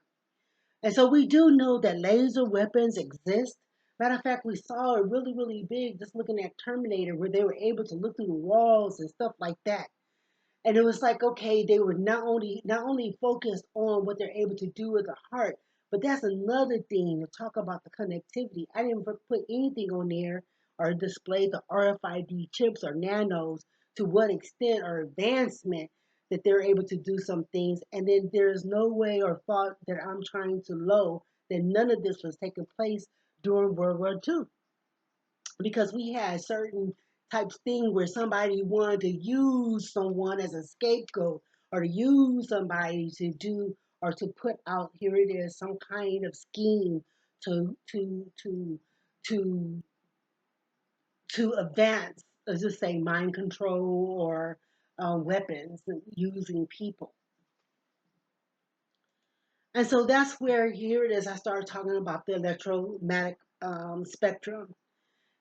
And so we do know that laser weapons exist. Matter of fact, we saw it really, really big just looking at Terminator, where they were able to look through the walls and stuff like that. And it was like, okay, they were not only focused on what they're able to do with the heart, but that's another thing to talk about the connectivity. I didn't put anything on there or display the RFID chips or nanos to what extent or advancement that they're able to do some things. And then there's no way or thought that I'm trying to low that none of this was taking place during World War II. because we had certain types thing where somebody wanted to use someone as a scapegoat or to use somebody to do or to put out, here it is, some kind of scheme to to to to to advance, let's just say, mind control or weapons using people. And so that's where, here it is, I started talking about the electromagnetic spectrum.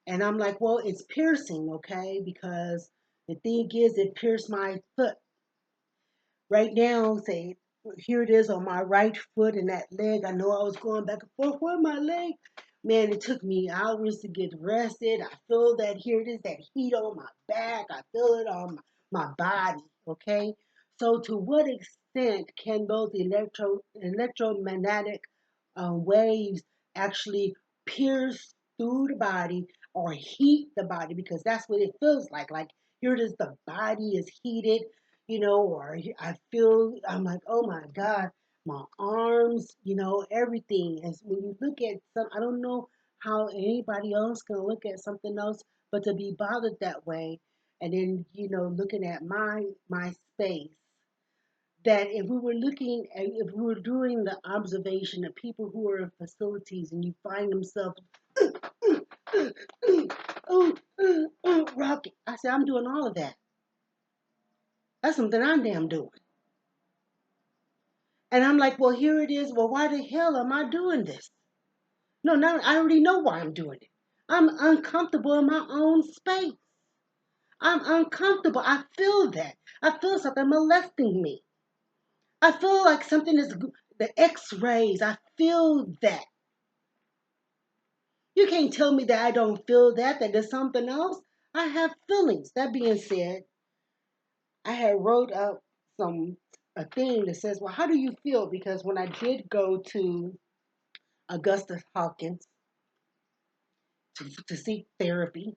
And I'm like, well, it's piercing, okay? Because the thing is, it pierced my foot. Right now, say, here it is on my right foot and that leg. I know I was going back and forth with my leg. Man, it took me hours to get rested. I feel that, here it is, that heat on my back. I feel it on my body, okay? So to what extent can those electromagnetic waves actually pierce through the body or heat the body? Because that's what it feels like. Like, here it is, the body is heated, or I feel, I'm like, oh my God, my arms, everything. As when you look at some, I don't know how anybody else can look at something else, but to be bothered that way, and then, looking at my space, that if we were looking at, if we were doing the observation of people who are in facilities and you find themselves, rocky. I said, I'm doing all of that. That's something I'm damn doing. And I'm like, well, here it is. Well, why the hell am I doing this? No, now I already know why I'm doing it. I'm uncomfortable in my own space. I'm uncomfortable. I feel that. I feel something molesting me. I feel like something is the x-rays. I feel that. You can't tell me that I don't feel that there's something else. I have feelings. That being said, I had wrote up some a thing that says, well, how do you feel? Because when I did go to Augusta Hawkins to seek therapy,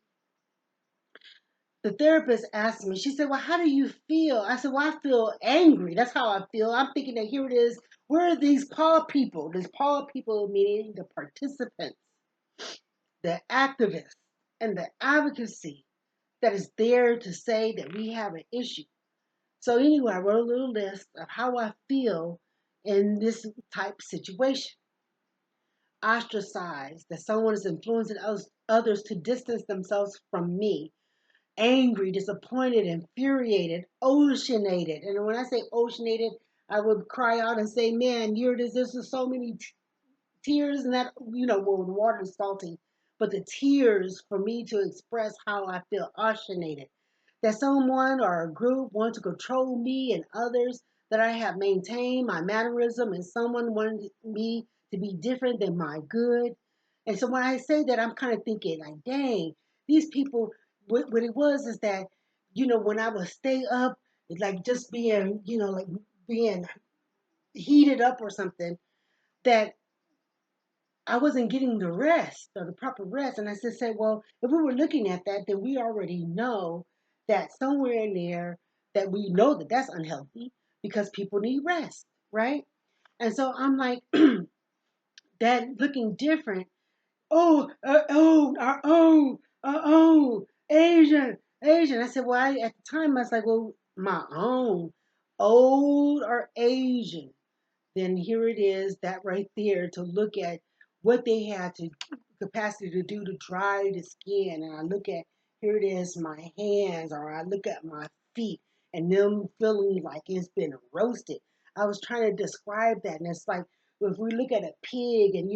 the therapist asked me, she said, well, how do you feel? I said, well, I feel angry. That's how I feel. I'm thinking that, here it is. Where are these Paul people? These Paul people, meaning the participants, the activists, and the advocacy that is there to say that we have an issue. So anyway, I wrote a little list of how I feel in this type situation. Ostracized, that someone is influencing others to distance themselves from me. Angry, disappointed, infuriated, oceanated. And when I say oceanated, I would cry out and say, man, here it is. This is so many tears, and that, well, the water is salty, but the tears for me to express how I feel oceanated. That someone or a group want to control me and others, that I have maintained my mannerism and someone wanted me to be different than my good. And so when I say that, I'm kind of thinking like, dang, these people, what it was is that, when I would stay up, like just being, like being heated up or something, that I wasn't getting the rest or the proper rest. And I just said, well, if we were looking at that, then we already know that somewhere in there, that we know that that's unhealthy because people need rest, right? And so I'm like, that looking different. Asian, Asian. I said, well, at the time, I was like, well, my own, old or Asian, then here it is, that right there, to look at what they had to capacity to do to dry the skin. And I look at, here it is, my hands, or I look at my feet and them feeling like it's been roasted. I was trying to describe that, and it's like, if we look at a pig, and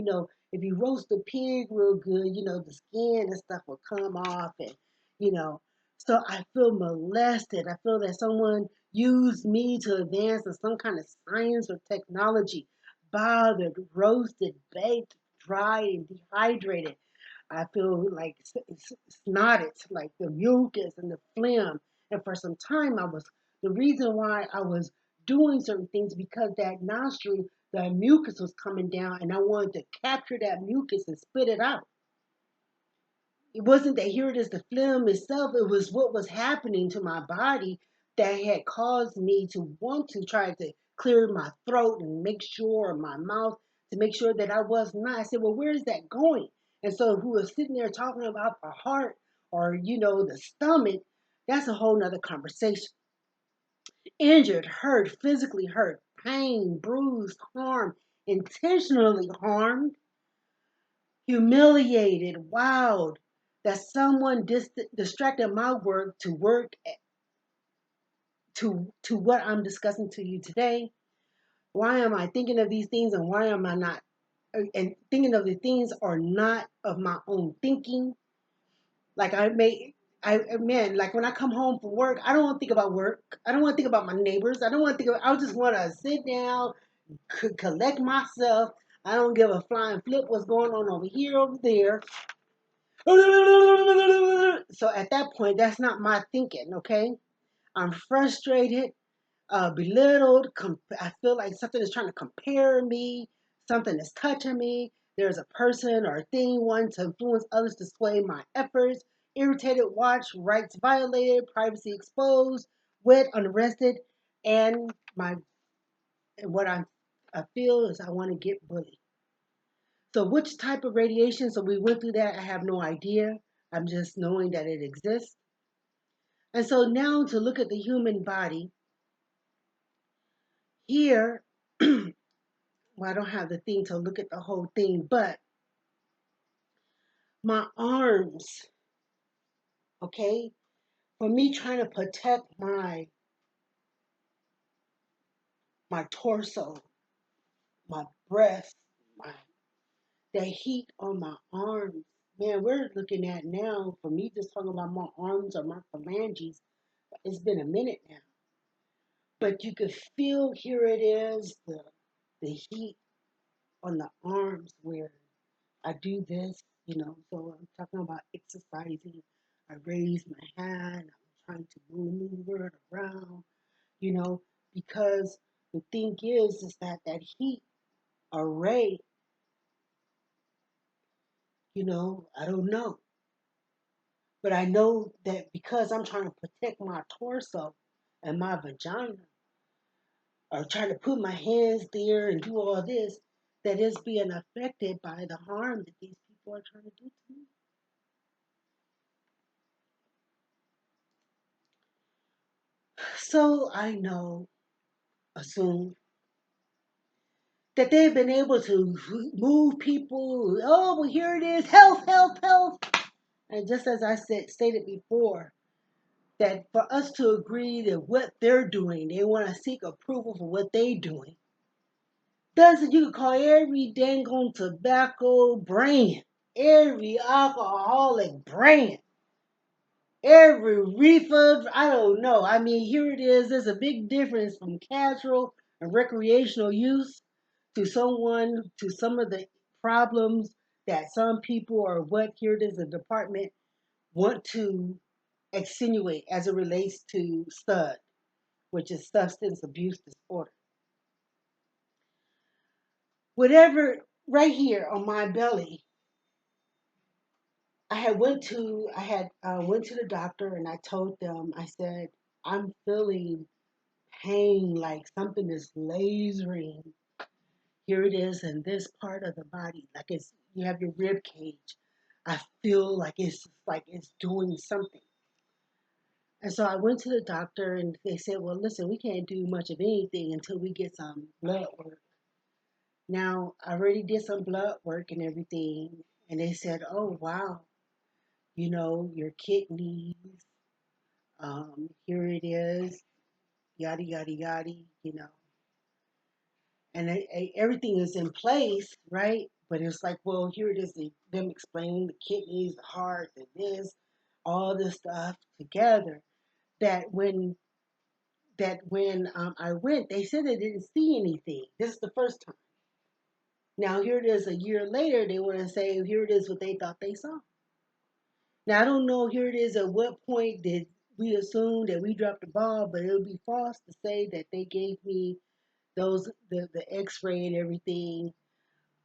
if you roast the pig real good, the skin and stuff will come off, and you know so I feel molested. I feel that someone used me to advance in some kind of science or technology. Bothered, roasted, baked, dried, and dehydrated. I feel like snotted, like the mucus and the phlegm. And for some time, the reason why I was doing certain things, because that nostril, the mucus was coming down, and I wanted to capture that mucus and spit it out. It wasn't that, here it is, the phlegm itself, it was what was happening to my body that had caused me to want to try to clear my throat and make sure, my mouth, to make sure that I was not. I said, well, where is that going? And so who is sitting there talking about the heart or, the stomach, that's a whole nother conversation. Injured, hurt, physically hurt, pain, bruised, harmed, intentionally harmed, humiliated, wowed, that someone distracted my work to what I'm discussing to you today. Why am I thinking of these things and why am I not? And thinking of the things are not of my own thinking. Like man, like when I come home from work, I don't want to think about work. I don't want to think about my neighbors. I don't want to think about, I just want to sit down, collect myself. I don't give a flying flip what's going on over here, over there. So at that point, that's not my thinking, okay? I'm frustrated, belittled. I feel like something is trying to compare me. Something is touching me. There's a person or a thing wanting to influence others to sway my efforts. Irritated, watch, rights violated, privacy exposed, wet, unrested, and my and what I feel is I want to get bullied. So which type of radiation? So we went through that. I have no idea. I'm just knowing that it exists. And so now to look at the human body here. Well, I don't have the thing to look at the whole thing, but my arms, okay, for me trying to protect my torso, my breast, my the heat on my arms. Man, we're looking at now, for me just talking about my arms or my phalanges, it's been a minute now. But you could feel, here it is, the heat on the arms where I do this, so I'm talking about exercising. I raise my hand, I'm trying to maneuver it around, you know, because the thing is that heat array, I don't know. But I know that because I'm trying to protect my torso and my vagina, or trying to put my hands there and do all this, that is being affected by the harm that these people are trying to do to me. So I know, assume, that they've been able to move people. Oh, well, here it is, health, health, health. And just as I stated before, that for us to agree that what they're doing, they want to seek approval for what they're doing. Doesn't you could call every dang on tobacco brand, every alcoholic brand, every reefer, I don't know. I mean, here it is. There's a big difference from casual and recreational use to some of the problems that some people or what here it is, a department want to extenuate as it relates to STUD, which is substance abuse disorder. Whatever, right here on my belly, I had went to the doctor and I told them, I said, I'm feeling pain like something is lasering. Here it is in this part of the body, like it's you have your rib cage. I feel like it's doing something. And so I went to the doctor and they said, well, listen, we can't do much of anything until we get some blood work. Now, I already did some blood work and everything, and they said, oh, wow, your kidneys, here it is, yada, yada, yada, and everything is in place, right? But it's like, well, here it is, them explaining the kidneys, the heart, and this, all this stuff together. That when I went, they said they didn't see anything. This is the first time. Now here it is, a year later, they want to say here it is what they thought they saw. Now I don't know. Here it is. At what point did we assume that we dropped the ball? But it would be false to say that they gave me the X-ray and everything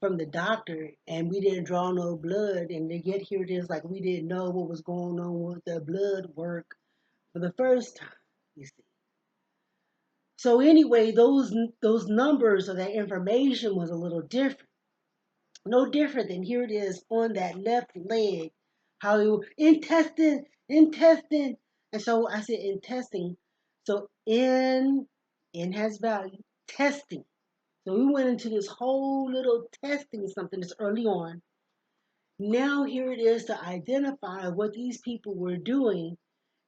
from the doctor, and we didn't draw no blood, and yet here it is like we didn't know what was going on with the blood work for the first time. You see. So anyway, those numbers or that information was a little different. No different than here it is on that left leg. How it intestine. And so I said intestine. So in has value. Testing. So we went into this whole little testing something that's early on. Now here it is to identify what these people were doing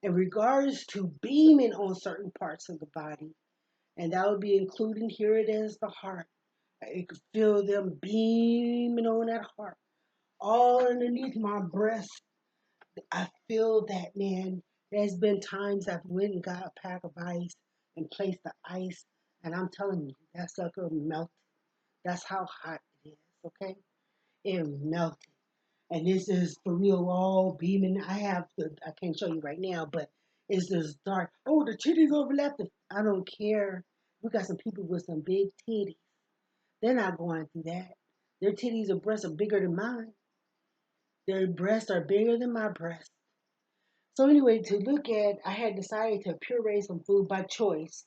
in regards to beaming on certain parts of the body. And that would be including here it is the heart. You could feel them beaming on that heart. All underneath my breast, I feel that, man. There's been times I've went and got a pack of ice and placed the ice, and I'm telling you, that sucker melted. That's how hot it is, okay? It melted. And this is for real all beaming. I can't show you right now, but it's just dark. Oh, the titties overlapped. I don't care. We got some people with some big titties. They're not going through that. Their titties or breasts are bigger than mine. Their breasts are bigger than my breasts. So anyway, to look at, I had decided to puree some food by choice.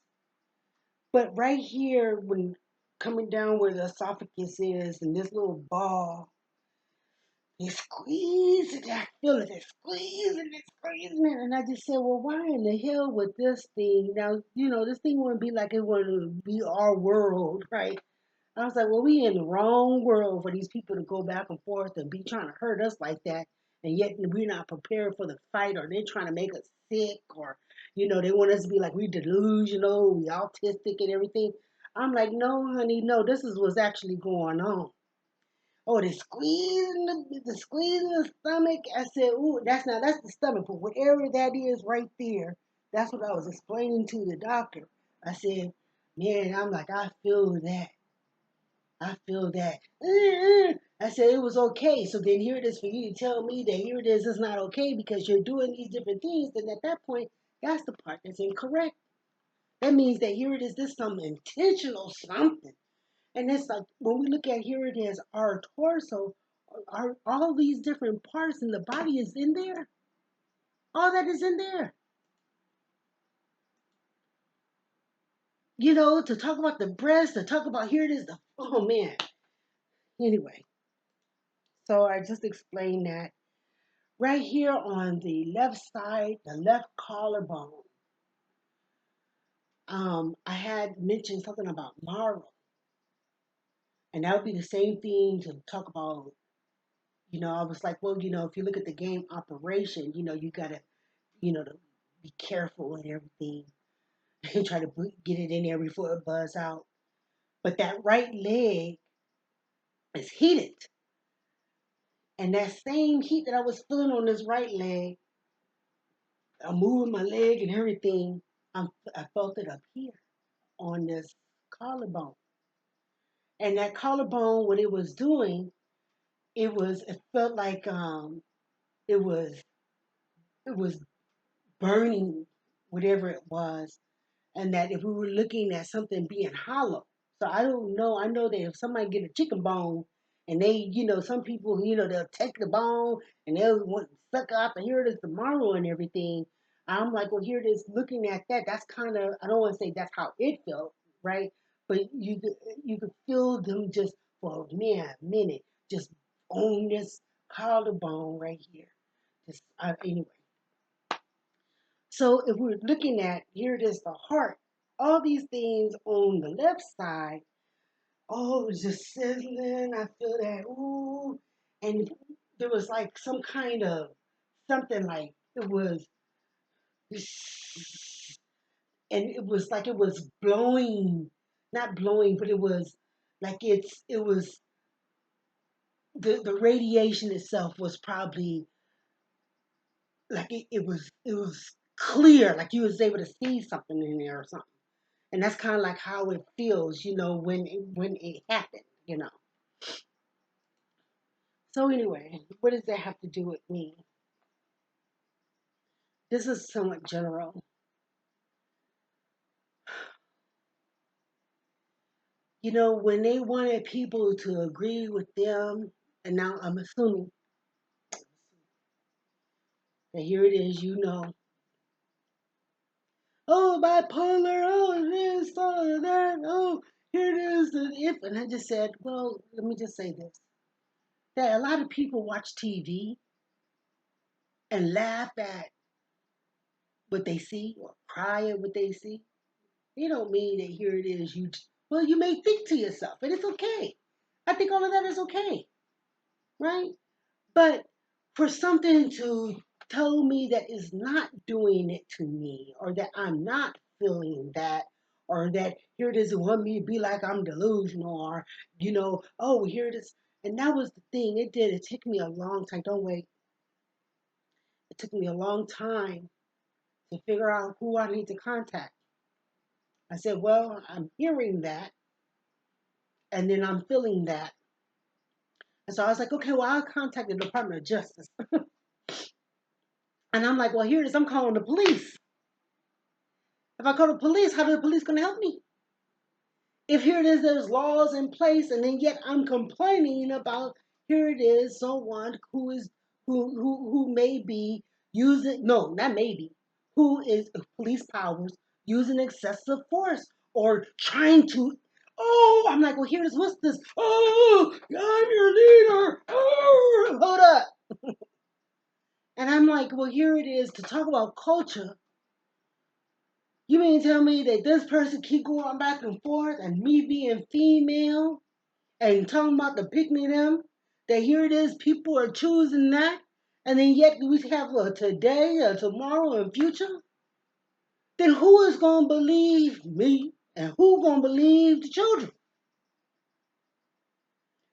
But right here, when coming down where the esophagus is, and this little ball, it's squeezing. I feel it. It's squeezing it. And I just said, well, why in the hell with this thing? Now, this thing wouldn't be like it wouldn't be our world, right? I was like, well, we in the wrong world for these people to go back and forth and be trying to hurt us like that. And yet we're not prepared for the fight, or they're trying to make us sick, or, they want us to be like we delusional, we autistic and everything. I'm like, no, honey, no, this is what's actually going on. Oh, the squeezing the stomach. I said, ooh, that's the stomach, but whatever that is right there, that's what I was explaining to the doctor. I said, man, I'm like, I feel that. I feel that. I said it was okay. So then here it is for you to tell me that here it is, it's not okay because you're doing these different things. Then at that point, that's the part that's incorrect. That means that here it is, this some intentional something. And it's like when we look at here it is, our torso, all these different parts in the body is in there. All that is in there. To talk about the breast, to talk about here it is, oh man. Anyway, so I just explained that. Right here on the left side, the left collarbone, I had mentioned something about marrow. And that would be the same thing to talk about. I was like, well, if you look at the game operation, you got to, to be careful and everything and try to get it in there before it buzz out. But that right leg is heated. And that same heat that I was feeling on this right leg, I'm moving my leg and everything, I felt it up here on this collarbone. And that collarbone, what it was doing, it felt like it was it was burning whatever it was, and that if we were looking at something being hollow. So I don't know. I know that if somebody get a chicken bone and they, some people, they'll take the bone and they'll want to suck out the here it is the marrow and everything. I'm like, well, here it is. Looking at that, that's kind of. I don't want to say that's how it felt, right? But you could feel them just for a minute, just on this collarbone right here. Anyway. So if we're looking at here it is the heart, all these things on the left side, oh, it was just sizzling. I feel that, ooh. And there was like some kind of something like it was, and it was like it was blowing, not blowing, but it was like it was the radiation itself was probably like it was clear, like you was able to see something in there or something. And that's kind of like how it feels, when it happened. So anyway, what does that have to do with me? This is somewhat general. When they wanted people to agree with them, and now I'm assuming that here it is, oh, bipolar, oh, this, oh, that, oh, here it is, and if, and I just said, well, let me just say this. that a lot of people watch TV and laugh at what they see or cry at what they see. They don't mean that here it is. Well, you may think to yourself, and it's okay. I think all of that is okay, right? But for something to tell me that is not doing it to me, or that I'm not feeling that, or that here it is, it want me to be like I'm delusional, or oh, here it is. And that was the thing. It did. It took me a long time. Don't wait. It took me a long time to figure out who I need to contact. I said, well, I'm hearing that, and then I'm feeling that. And so I was like, okay, well, I'll contact the Department of Justice. And I'm like, well, here it is. I'm calling the police. If I call the police, how are the police going to help me? If here it is, there's laws in place, and then yet I'm complaining about here it is, someone who may be using no, not maybe, who is police powers using excessive force or trying to. Oh, I'm like, well, here it is. What's this? Oh, I'm your leader. Oh, hold up. And I'm like, well, here it is to talk about culture. You mean to tell me that this person keep going back and forth and me being female and talking about the pick me them, that here it is, people are choosing that, and then yet we have a today, a tomorrow, and future? Then who is going to believe me and who going to believe the children?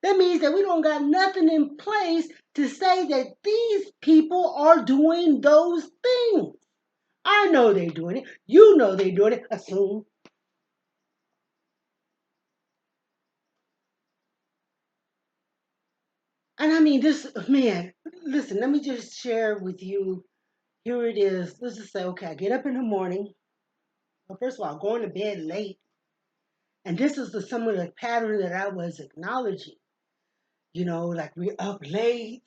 That means that we don't got nothing in place to say that these people are doing those things. I know they're doing it. You know they're doing it. Assume. And I mean, this man, listen, let me just share with you. Here it is. Let's just say, okay, I get up in the morning. Well, first of all, going to bed late. And this is some of the pattern that I was acknowledging. Like we're up late.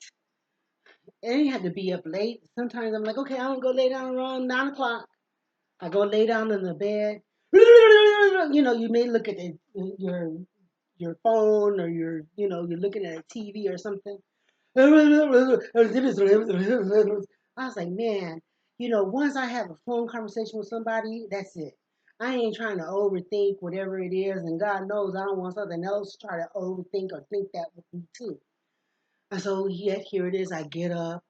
It ain't have to be up late. Sometimes I'm like, okay, I don't go lay down around 9 o'clock. I go lay down in the bed. You may look at your phone or you're looking at a TV or something. I was like, man, once I have a phone conversation with somebody, that's it. I ain't trying to overthink whatever it is, and God knows I don't want something else to try to overthink or think that with me too. And so, yet here it is. I get up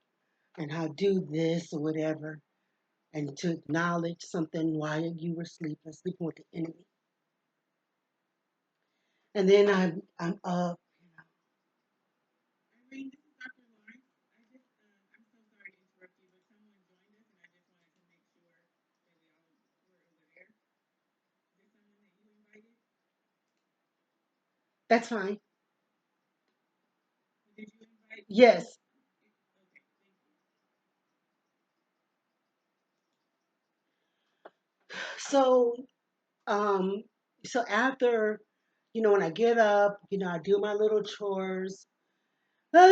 and I do this or whatever, and to acknowledge something while you were sleeping with the enemy. And then I'm up. Irene, this is Dr. Lawrence. I'm so sorry to interrupt you, but someone joined us, and I just wanted to make sure that we all were aware. Is there someone that you invited? That's fine. Did you invite? Yes. Okay, thank you. So Um, so after, when I get up, I do my little chores. I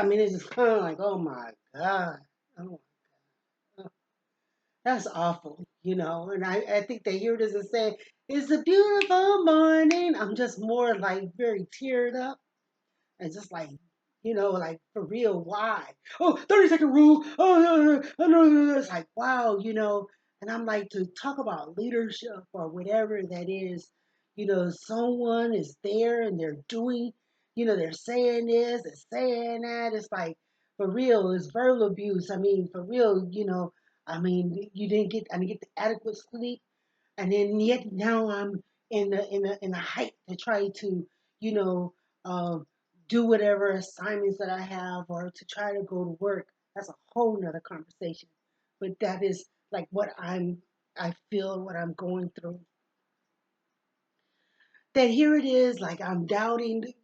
mean, it's just kind of like, oh my God. Oh, that's awful, And I think they hear this and say, it's a beautiful morning. I'm just more like very teared up. And just like, like for real, why? Oh, 30-second rule. Oh, no. It's like, wow, And I'm like, to talk about leadership or whatever that is, someone is there and they're doing, they're saying this, they're saying that. It's like, for real, it's verbal abuse. I mean, for real, I mean, I didn't get the adequate sleep, and then yet now I'm in a height to try to you know um, do whatever assignments that I have or to try to go to work. That's a whole nother conversation, but that is like I feel what I'm going through. That here it is, like I'm doubting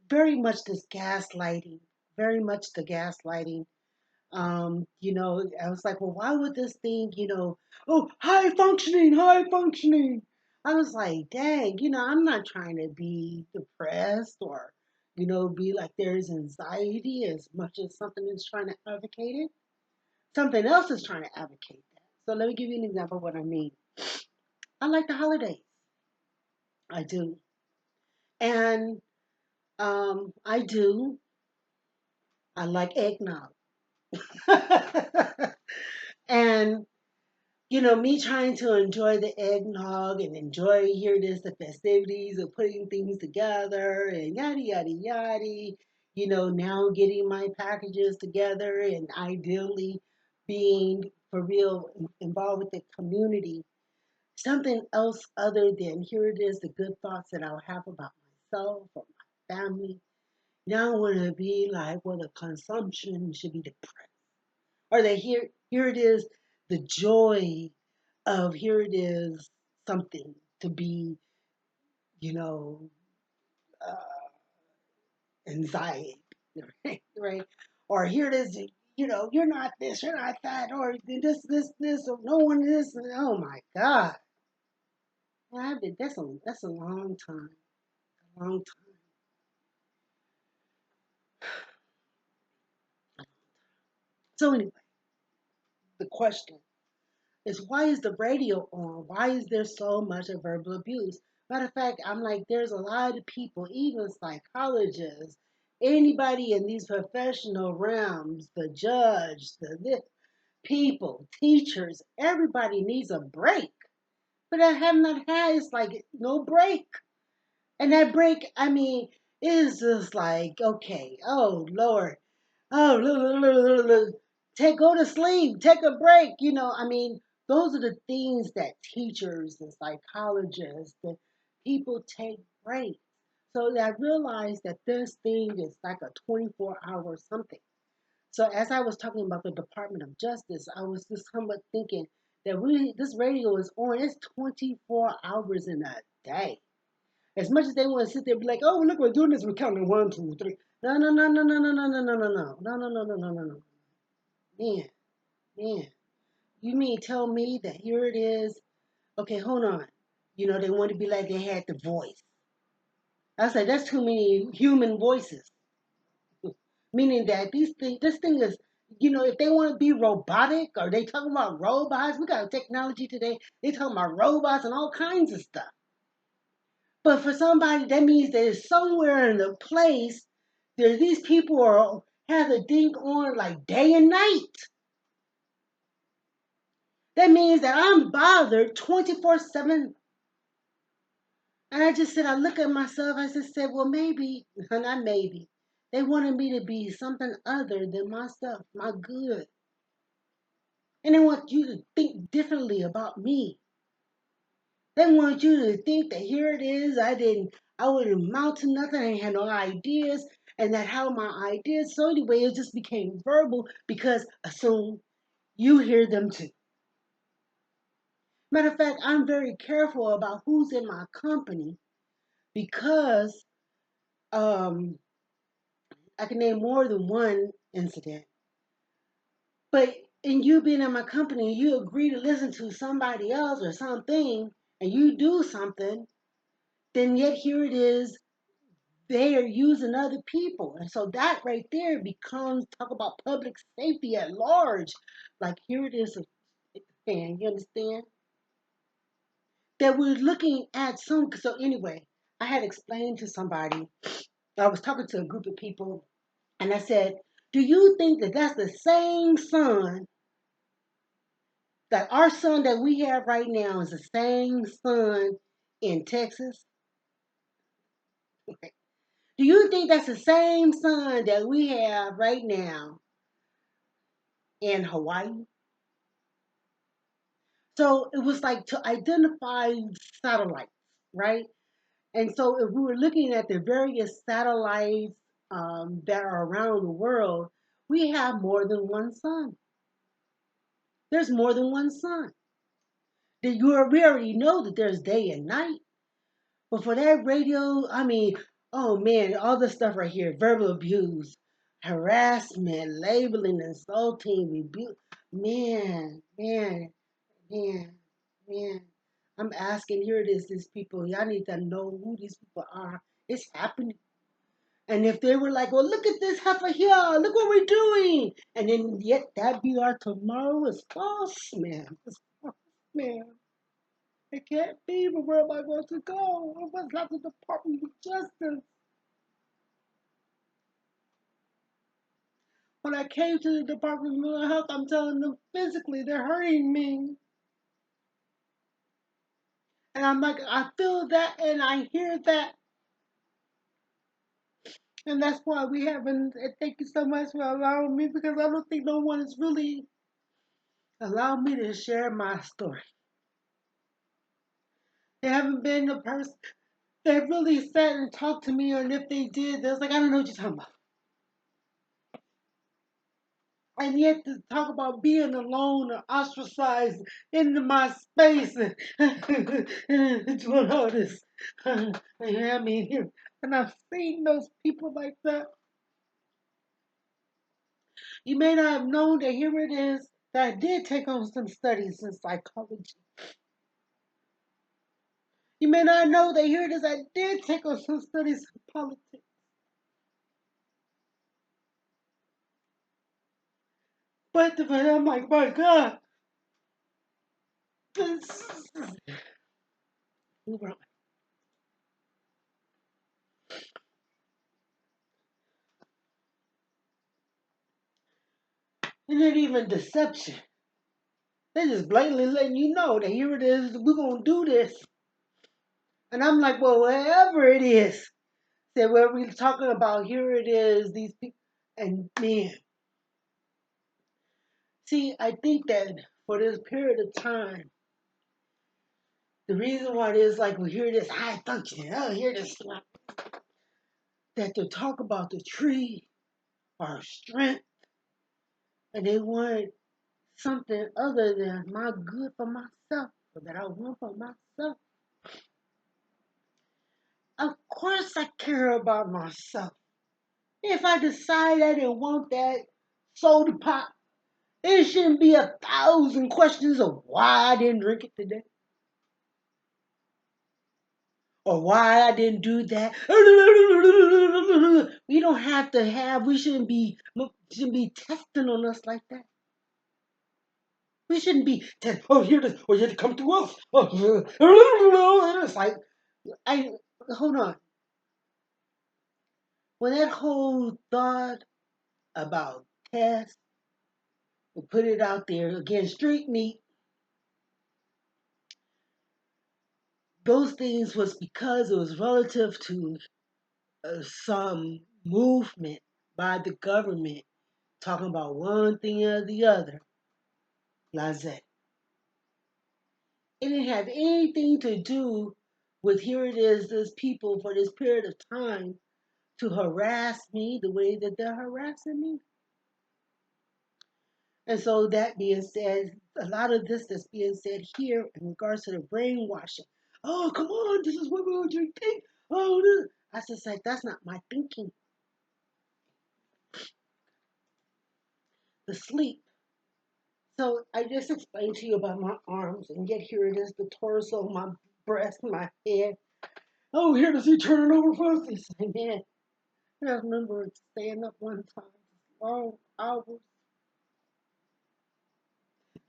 very much this gaslighting, very much the gaslighting. I was like, well, why would this thing, oh, high functioning. I was like, dang, I'm not trying to be depressed or, be like there's anxiety as much as something is trying to advocate it. Something else is trying to advocate that. So let me give you an example of what I mean. I like the holidays. I do. And I do. I like eggnog. And me trying to enjoy the eggnog and enjoy here it is the festivities of putting things together and yada yada yada. Now getting my packages together and ideally being for real involved with the community. Something else other than here it is the good thoughts that I'll have about myself or my family. Now I want to be like, well, the consumption should be depressed. Or that here it is the joy of here it is something to be, you know, uh, anxiety, right? Or here it is, you're not this, you're not that, or this, or no one is. Oh my God, that's a long time, a long time. So anyway, the question is why is the radio on? Why is there so much of verbal abuse? Matter of fact, I'm like, there's a lot of people, even psychologists, anybody in these professional realms, the judge, people, teachers, everybody needs a break. But I have not had, it's like no break. And that break, I mean, is just like, okay, oh Lord, oh, go to sleep, take a break. I mean, those are the things that teachers and psychologists, that people take breaks. So I realized that this thing is like a 24-hour something. So as I was talking about the Department of Justice, I was just somewhat thinking that this radio is on. It's 24 hours in a day. As much as they want to sit there and be like, oh, look, we're doing this, we're counting one, two, three. No, no, no, no, no, no, no, no, no, no, no, no, no, no, no, no, no, no. Man, man. You mean tell me that here it is? Okay, hold on. They want to be like they had the voice. I said, that's too many human voices. Meaning that this thing is, if they want to be robotic or they talking about robots, we got technology today. They talking about robots and all kinds of stuff. But for somebody, that means that it's somewhere in the place that these people are have the thing on like day and night. That means that I'm bothered 24/7. And I just said, I look at myself, I just said, well, maybe, not maybe, they wanted me to be something other than myself, my good. And they want you to think differently about me. They want you to think that here it is, I wouldn't amount to nothing, I ain't had no ideas, and that how my ideas, so anyway, it just became verbal because assume you hear them too. Matter of fact, I'm very careful about who's in my company because um, I can name more than one incident. But in you being in my company, you agree to listen to somebody else or something, and you do something, then yet here it is, they are using other people. And so that right there becomes talk about public safety at large. Like here it is, fan, you understand? That we're looking at so anyway, I had explained to somebody, I was talking to a group of people, and I said, do you think that that's the same sun, that our sun that we have right now is the same sun in Texas? Do you think that's the same sun that we have right now in Hawaii? So it was like to identify satellites, right? And so if we were looking at the various satellites that are around the world, we have more than one sun. There's more than one sun. We already know that there's day and night. But for that radio, I mean, oh man, all this stuff right here, verbal abuse, harassment, labeling, insulting, rebuke. Man, man, man, man. I'm asking, here it is, these people. Y'all need to know who these people are. It's happening. And if they were like, well, look at this heifer here, look what we're doing. And then yet that be our tomorrow is false, man. It's false, man. I can't be, but where am I going to go? I must have the Department of Justice. When I came to the Department of Mental Health, I'm telling them physically they're hurting me. And I'm like, I feel that and I hear that. And that's why we haven't, and thank you so much for allowing me because I don't think no one has really allowed me to share my story. They haven't been the person that really sat and talked to me, and if they did, they was like, I don't know what you're talking about. And yet to talk about being alone or ostracized into my space and doing all this. I mean, and I've seen those people like that. You may not have known that here it is that I did take on some studies in psychology. You may not know that here it is I did take on some studies in politics. But I'm like, my God, this, and then even deception. They're just blatantly letting you know that here it is, we're gonna do this. And I'm like, well, wherever it is, that where we're talking about, here it is, these people, and man, see, I think that for this period of time, the reason why it is like we hear this high functioning, oh, hear this, that to talk about the tree, our strength, and they want something other than my good for myself, or that I want for myself. Of course, I care about myself. If I decide I didn't want that soda pop, it shouldn't be 1,000 questions of why I didn't drink it today. Or why I didn't do that. We don't have to have, we shouldn't be testing on us like that. We shouldn't be testing, oh, here it is, oh, you had to come to us. And it's like, I, hold on. When that whole thought about tests, we put it out there against street meat, those things was because it was relative to some movement by the government talking about one thing or the other. Lazette. It didn't have anything to do with here it is, this people for this period of time to harass me the way that they're harassing me. And so that being said, a lot of this that's being said here in regards to the brainwashing. Oh, come on, this is what we want you to think. Oh, this. I just like, that's not my thinking. The sleep. So I just explained to you about my arms, and yet here it is, the torso, my breast, my head. Oh, here does he turning over for us? He's like, man, I remember staying up one time, long hours,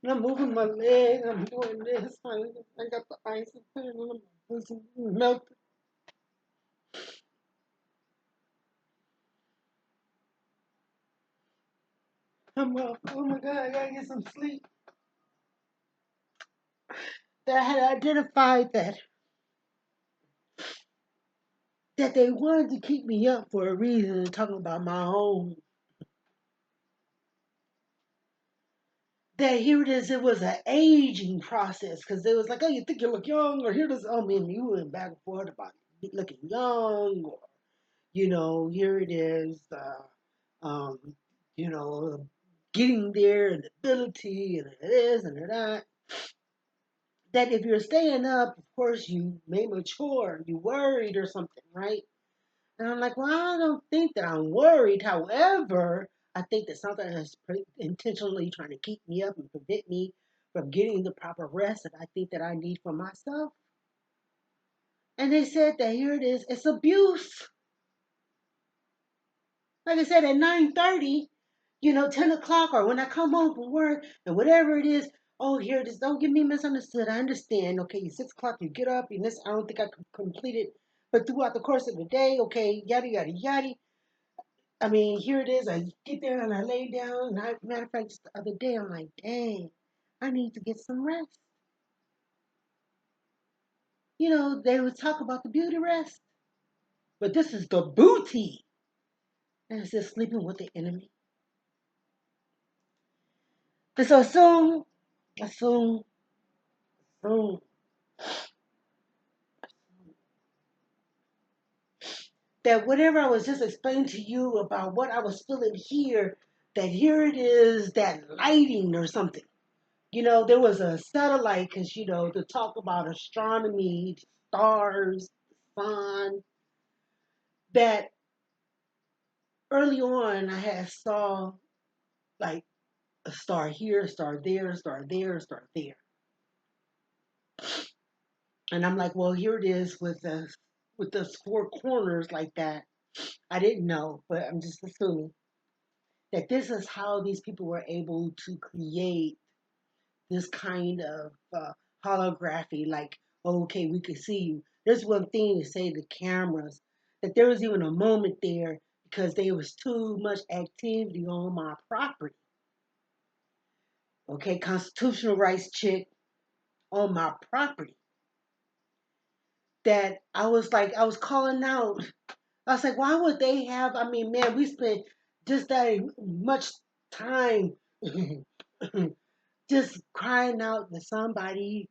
and I'm moving my leg, I'm doing this, I got the ice and put it on my bosom, melted. I'm up. Oh my God, I gotta get some sleep. That I had identified that they wanted to keep me up for a reason, talking about my home. That here it is, it was an aging process because they was like, oh, you think you look young, or here it is, oh man, you went back and forth about looking young, or here it is, um, you know, getting there and ability and it is and that. That if you're staying up, of course you may mature, you worried or something, right? And I'm like, well, I don't think that I'm worried. However, I think that something is intentionally trying to keep me up and prevent me from getting the proper rest that I think that I need for myself. And they said that here it is, it's abuse. Like I said, at 9:30, 10 o'clock, or when I come home from work, and whatever it is, Oh, here it is. Don't get me misunderstood. I understand. Okay, 6 o'clock, you get up, and this, I don't think I could complete it. But throughout the course of the day, okay, yada, yada, yada. I mean, here it is. I get there and I lay down. And matter of fact, just the other day, I'm like, dang, I need to get some rest. They would talk about the beauty rest, but this is the booty. And it's just sleeping with the enemy. And so assume, assume that whatever I was just explaining to you about what I was feeling here, that here it is, that lighting or something. There was a satellite, because, to talk about astronomy, stars, sun, that early on I had saw like a star here, a star there, a star there, a star there. And I'm like, well, here it is with the four corners like that. I didn't know, but I'm just assuming that this is how these people were able to create this kind of holography, like, okay, we could see you. There's one thing to say the cameras, that there was even a moment there because there was too much activity on my property. Okay, constitutional rights chick on my property. That I was calling out. I was like, why would they have? I mean, man, we spent just that much time just crying out to somebody.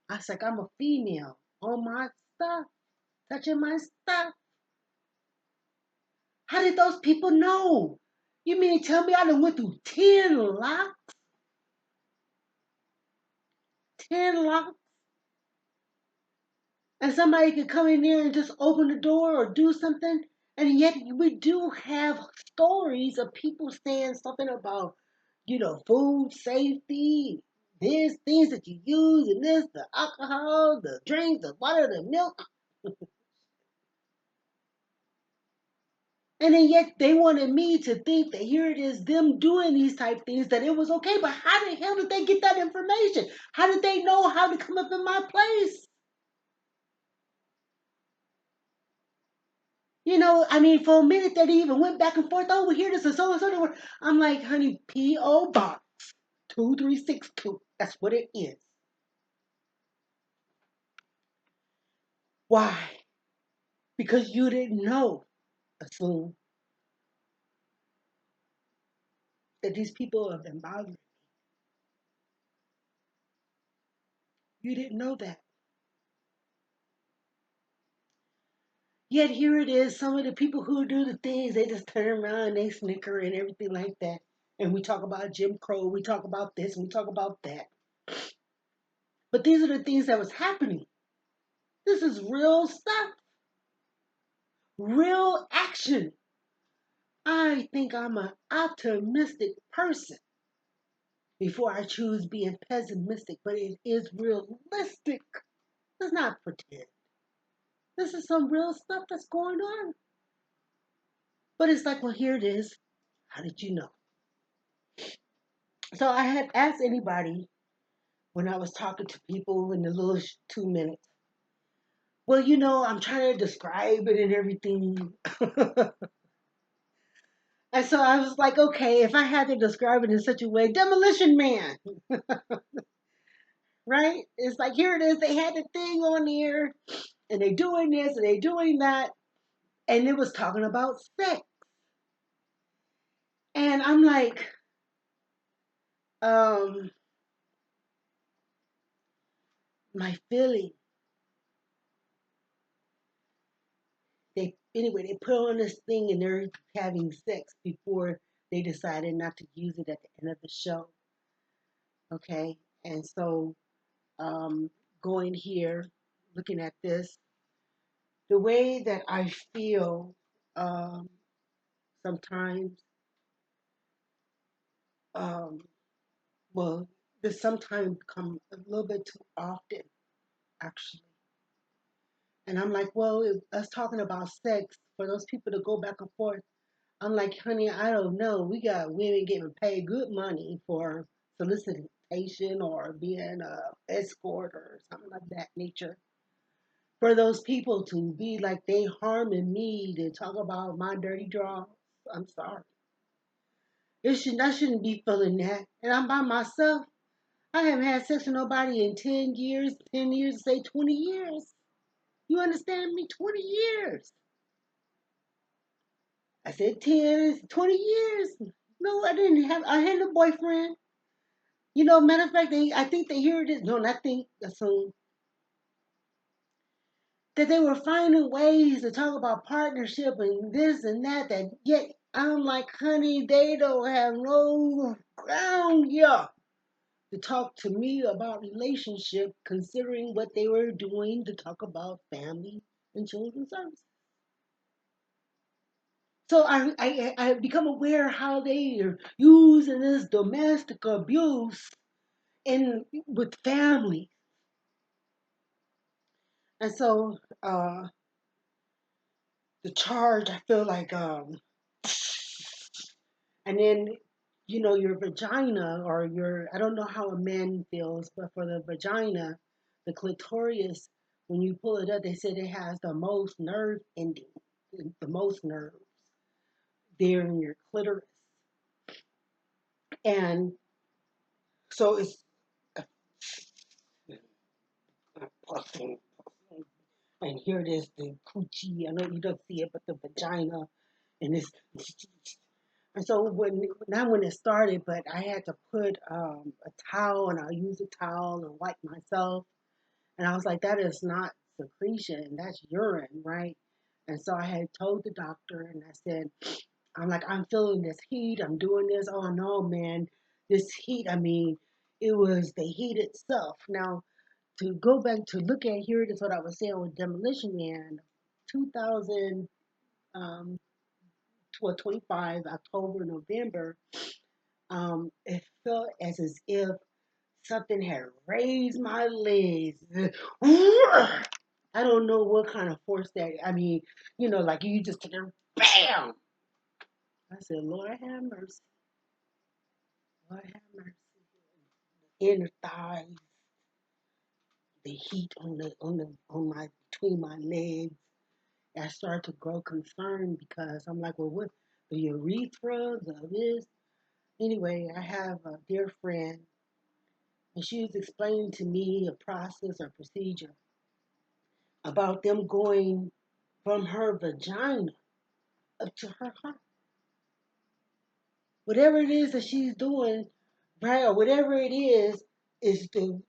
I was like, I'm a female on my stuff, touching my stuff. How did those people know? You mean to tell me I done went through 10 locks? 10 locks? And somebody could come in there and just open the door or do something? And yet we do have stories of people saying something about, food safety, this, things that you use, and this, the alcohol, the drinks, the water, the milk. And then yet they wanted me to think that here it is them doing these type things, that it was okay. But how the hell did they get that information? How did they know how to come up in my place? I mean, for a minute they even went back and forth. Oh, well, here this is so and so. I'm like, honey, P.O. Box 2362. That's what it is. Why? Because you didn't know, assume, that these people have been bothering. You didn't know that. Yet here it is, some of the people who do the things, they just turn around and they snicker and everything like that. And we talk about Jim Crow, we talk about this, and we talk about that. But these are the things that was happening. This is real stuff, real action. I think I'm an optimistic person before I choose being pessimistic, but it is realistic. Let's not pretend. This is some real stuff that's going on. But it's like, well, here it is. How did you know? So I had asked anybody when I was talking to people in the little 2 minutes. Well, I'm trying to describe it and everything. And so I was like, okay, if I had to describe it in such a way, Demolition Man, right? It's like, here it is. They had the thing on here, and they doing this, and they doing that. And it was talking about sex. And I'm like, um, my feeling. They put on this thing and they're having sex before they decided not to use it at the end of the show. Okay. And so, um, going here, looking at this, the way that I feel, um, sometimes, um, well, this sometimes come a little bit too often, actually. And I'm like, well, us talking about sex, for those people to go back and forth, I'm like, honey, I don't know. We got women getting paid good money for soliciting. transportation or being a escort or something of that nature. For those people to be like they harming me to talk about my dirty draws, I'm sorry. I shouldn't be feeling that. And I'm by myself. I haven't had sex with nobody in 10 years, 10 years, say 20 years. You understand me? 20 years. I said 10, 20 years. No, I didn't have, I had a boyfriend. Matter of fact, I think they hear this. No, not think, assume that they were finding ways to talk about partnership and this and that. That yet I'm like, honey, they don't have no ground here to talk to me about relationship, considering what they were doing to talk about family and children's services. So I become aware how they are using this domestic abuse in with family. And so the charge, I feel like, and then, your vagina or I don't know how a man feels, but for the vagina, the clitoris, when you pull it up, they said it has the most nerve ending, the most nerves there in your clitoris. And so it's pulsing, and here it is, the coochie. I know you don't see it, but the vagina, and this. And so when it started, but I had to put a towel, and I'll use a towel and wipe myself. And I was like, that is not secretion, that's urine, right? And so I had told the doctor, and I said, I'm like, I'm feeling this heat, I'm doing this. Oh no, man, this heat, I mean, it was the heat itself. Now, to go back to look at here, that's what I was saying with Demolition Man, 2000, um, 25, October, November, it felt as if something had raised my legs. I don't know what kind of force that. I mean, like you just took a bam. I said, Lord have mercy, Lord have mercy. Inner thighs, the heat on my between my legs. I started to grow concerned because I'm like, well, what the urethra, the this. Anyway, I have a dear friend, and she was explaining to me a process or procedure about them going from her vagina up to her heart. Whatever it is that she's doing, right, or whatever it is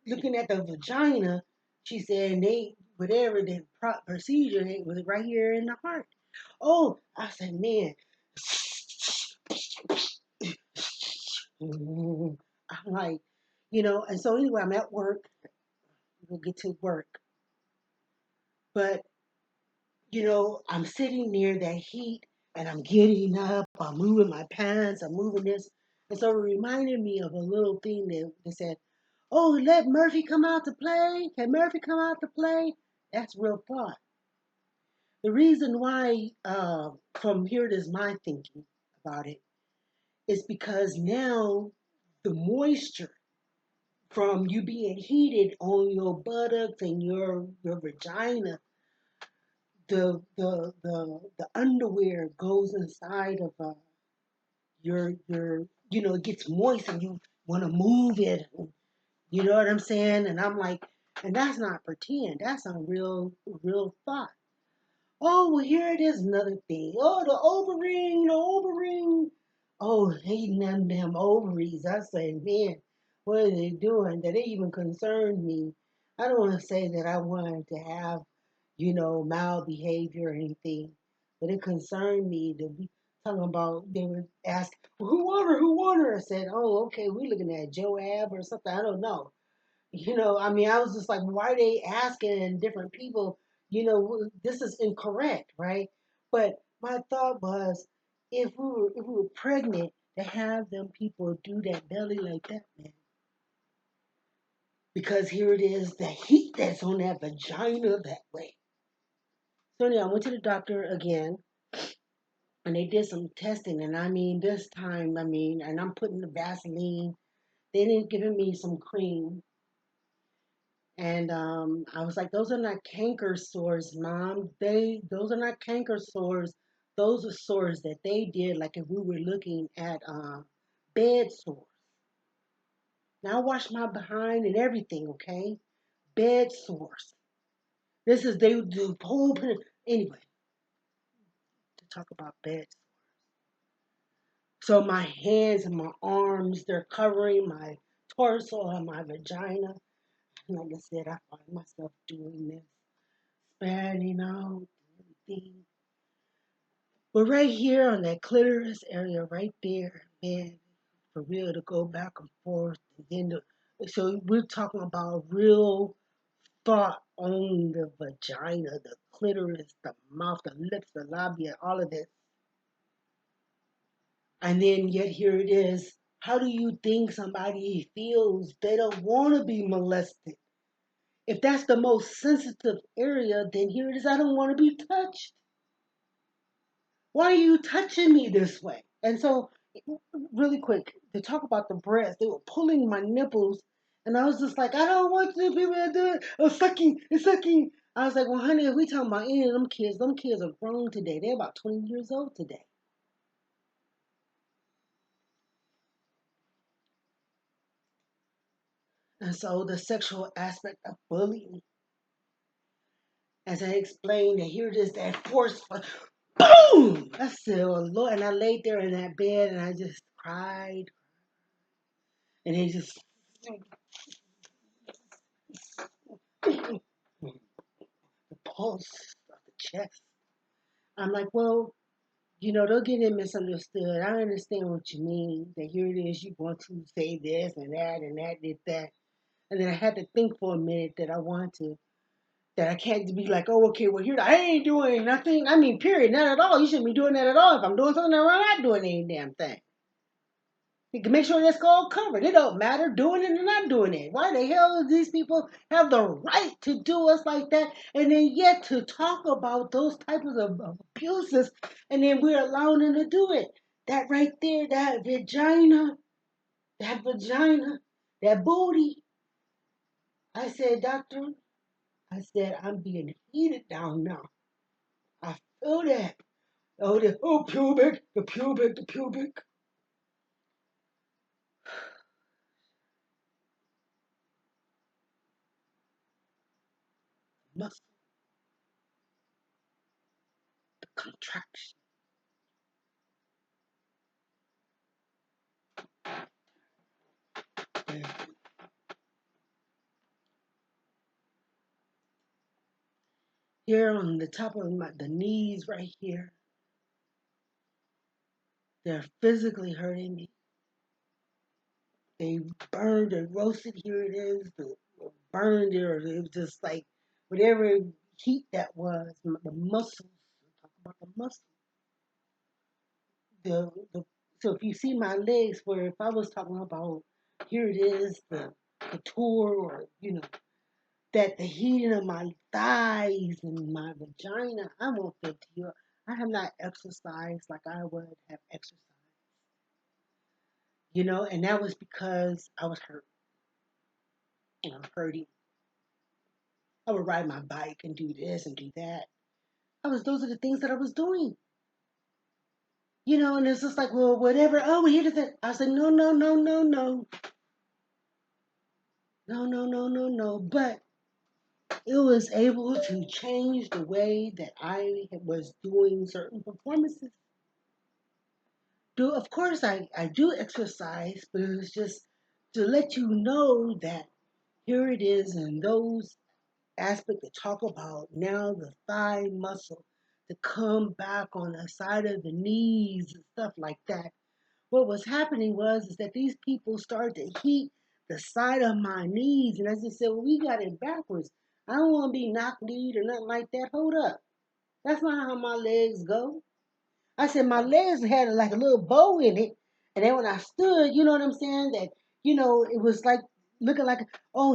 looking at the vagina. She said, and they whatever the procedure it was right here in the heart. Oh, I said, man. I'm like, and so anyway, I'm at work. We'll get to work, but I'm sitting near that heat and I'm getting up, I'm moving my pants, I'm moving this. And so it reminded me of a little thing that said, oh, let Murphy come out to play. Can Murphy come out to play? That's real thought. The reason why, from here, it is my thinking about it, is because now the moisture from you being heated on your buttocks and your vagina, the underwear goes inside of it gets moist and you want to move it. You know what I'm saying? And I'm like, and that's not pretend. That's a real thought. Oh, well, here it is, another thing. Oh, the ovaring. Oh, hating them damn ovaries. I say, man, what are they doing? That they even concerned me. I don't want to say that I wanted to have, mild behavior or anything, but it concerned me to be talking about, they would ask, well, who won her? Who won her? I said, oh, okay, we're looking at Joab or something. I don't know. I mean, I was just like, why are they asking different people? This is incorrect, right? But my thought was, if we were pregnant, to have them people do that belly like that, man, because here it is, the heat that's on that vagina that way. So yeah, I went to the doctor again, and they did some testing, and I mean, this time, I mean, and I'm putting the Vaseline. They didn't give me some cream. And I was like, those are not canker sores, Mom. Those are not canker sores. Those are sores that they did, like if we were looking at bed sores. Now I wash my behind and everything, okay? Bed sores. This is they do whole anyway to talk about beds. So my hands and my arms, they're covering my torso and my vagina. And like I said, I find myself doing this, spanning out everything. But right here on that clitoris area, right there, man, for real to go back and forth, and then so we're talking about real thought on the vagina, the clitoris, the mouth, the lips, the labia, all of this. And then yet here it is. How do you think somebody feels they don't want to be molested? If that's the most sensitive area, then here it is. I don't want to be touched. Why are you touching me this way? And so, really quick, to talk about the breasts, they were pulling my nipples, and I was just like, I don't want the people to do it. Oh, sucking, it's sucking. I was like, well, honey, if we talking about any of them kids are grown today. They're about 20 years old today. And so the sexual aspect of bullying, as I explained, that here it is, that force, boom! I said, oh, Lord, and I laid there in that bed, and I just cried, and it just the pulse of the chest. I'm like, well, don't get it misunderstood. I understand what you mean. That here it is, you want to say this and that did that. And then I had to think for a minute that I want to, that I can't be like, oh, okay, well, here, I ain't doing nothing. I mean, period, not at all. You shouldn't be doing that at all. If I'm doing something, I'm not doing any damn thing. You can make sure that's all covered. It don't matter doing it or not doing it. Why the hell do these people have the right to do us like that, and then yet to talk about those types of abuses, and then we're allowing them to do it? That right there, that vagina, that booty. I said, doctor, I said, I'm being heated down now. I feel that. Pubic, the pubic muscle, the contraction. And here on the top of the knees, right here, they're physically hurting me. They burned or roasted. Here it is, the burned or it was just like whatever heat that was. The muscles. Talk about the muscles. The so if you see my legs, where if I was talking about here it is, the couture, or that the heating of my thighs and my vagina, I won't feel to you. I have not exercised like I would have exercised, and that was because I was hurt. I'm hurting. I would ride my bike and do this and do that. Those are the things that I was doing. And it's just like, well, whatever. Oh, here it is. I said, no, no, no, no, no, no, no, no, no, no. But it was able to change the way that I was doing certain performances. Of course, I do exercise, but it was just to let you know that here it is, and those aspect to talk about now the thigh muscle to come back on the side of the knees and stuff like that. What was happening was is that these people started to heat the side of my knees, and I just said, well, we got it backwards. I don't want to be knock kneed or nothing like that. Hold up. That's not how my legs go. I said my legs had like a little bow in it, and then when I stood, you know what I'm saying? That it was like looking like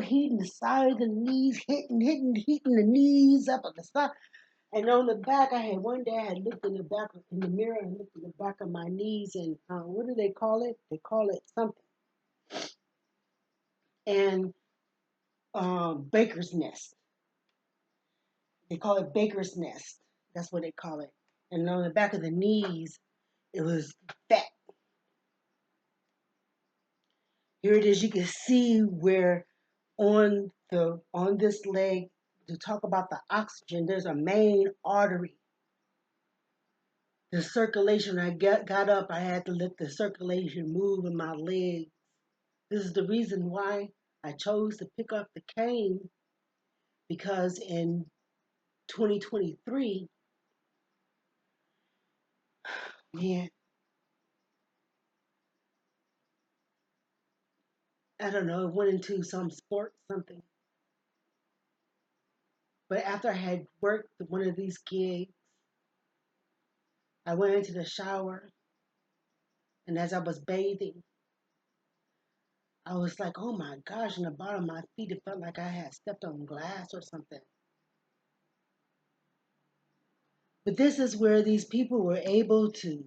heating the side of the knees, hitting the knees up at the side, and on the back, I had one day I had looked in the back in the mirror and looked at the back of my knees, and what do they call it? They call it something. and baker's nest. They call it baker's nest. That's what they call it. And on the back of the knees, it was fat. Here it is. You can see where on this leg, to talk about the oxygen, there's a main artery. The circulation. When I got up, I had to let the circulation move in my legs. This is the reason why I chose to pick up the cane, because in 2023, man, I don't know, it went into some sport, something. But after I had worked one of these gigs, I went into the shower, and as I was bathing, I was like, oh my gosh, in the bottom of my feet, it felt like I had stepped on glass or something. But this is where these people were able to,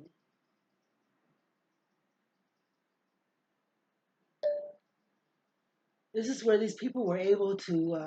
this is where these people were able to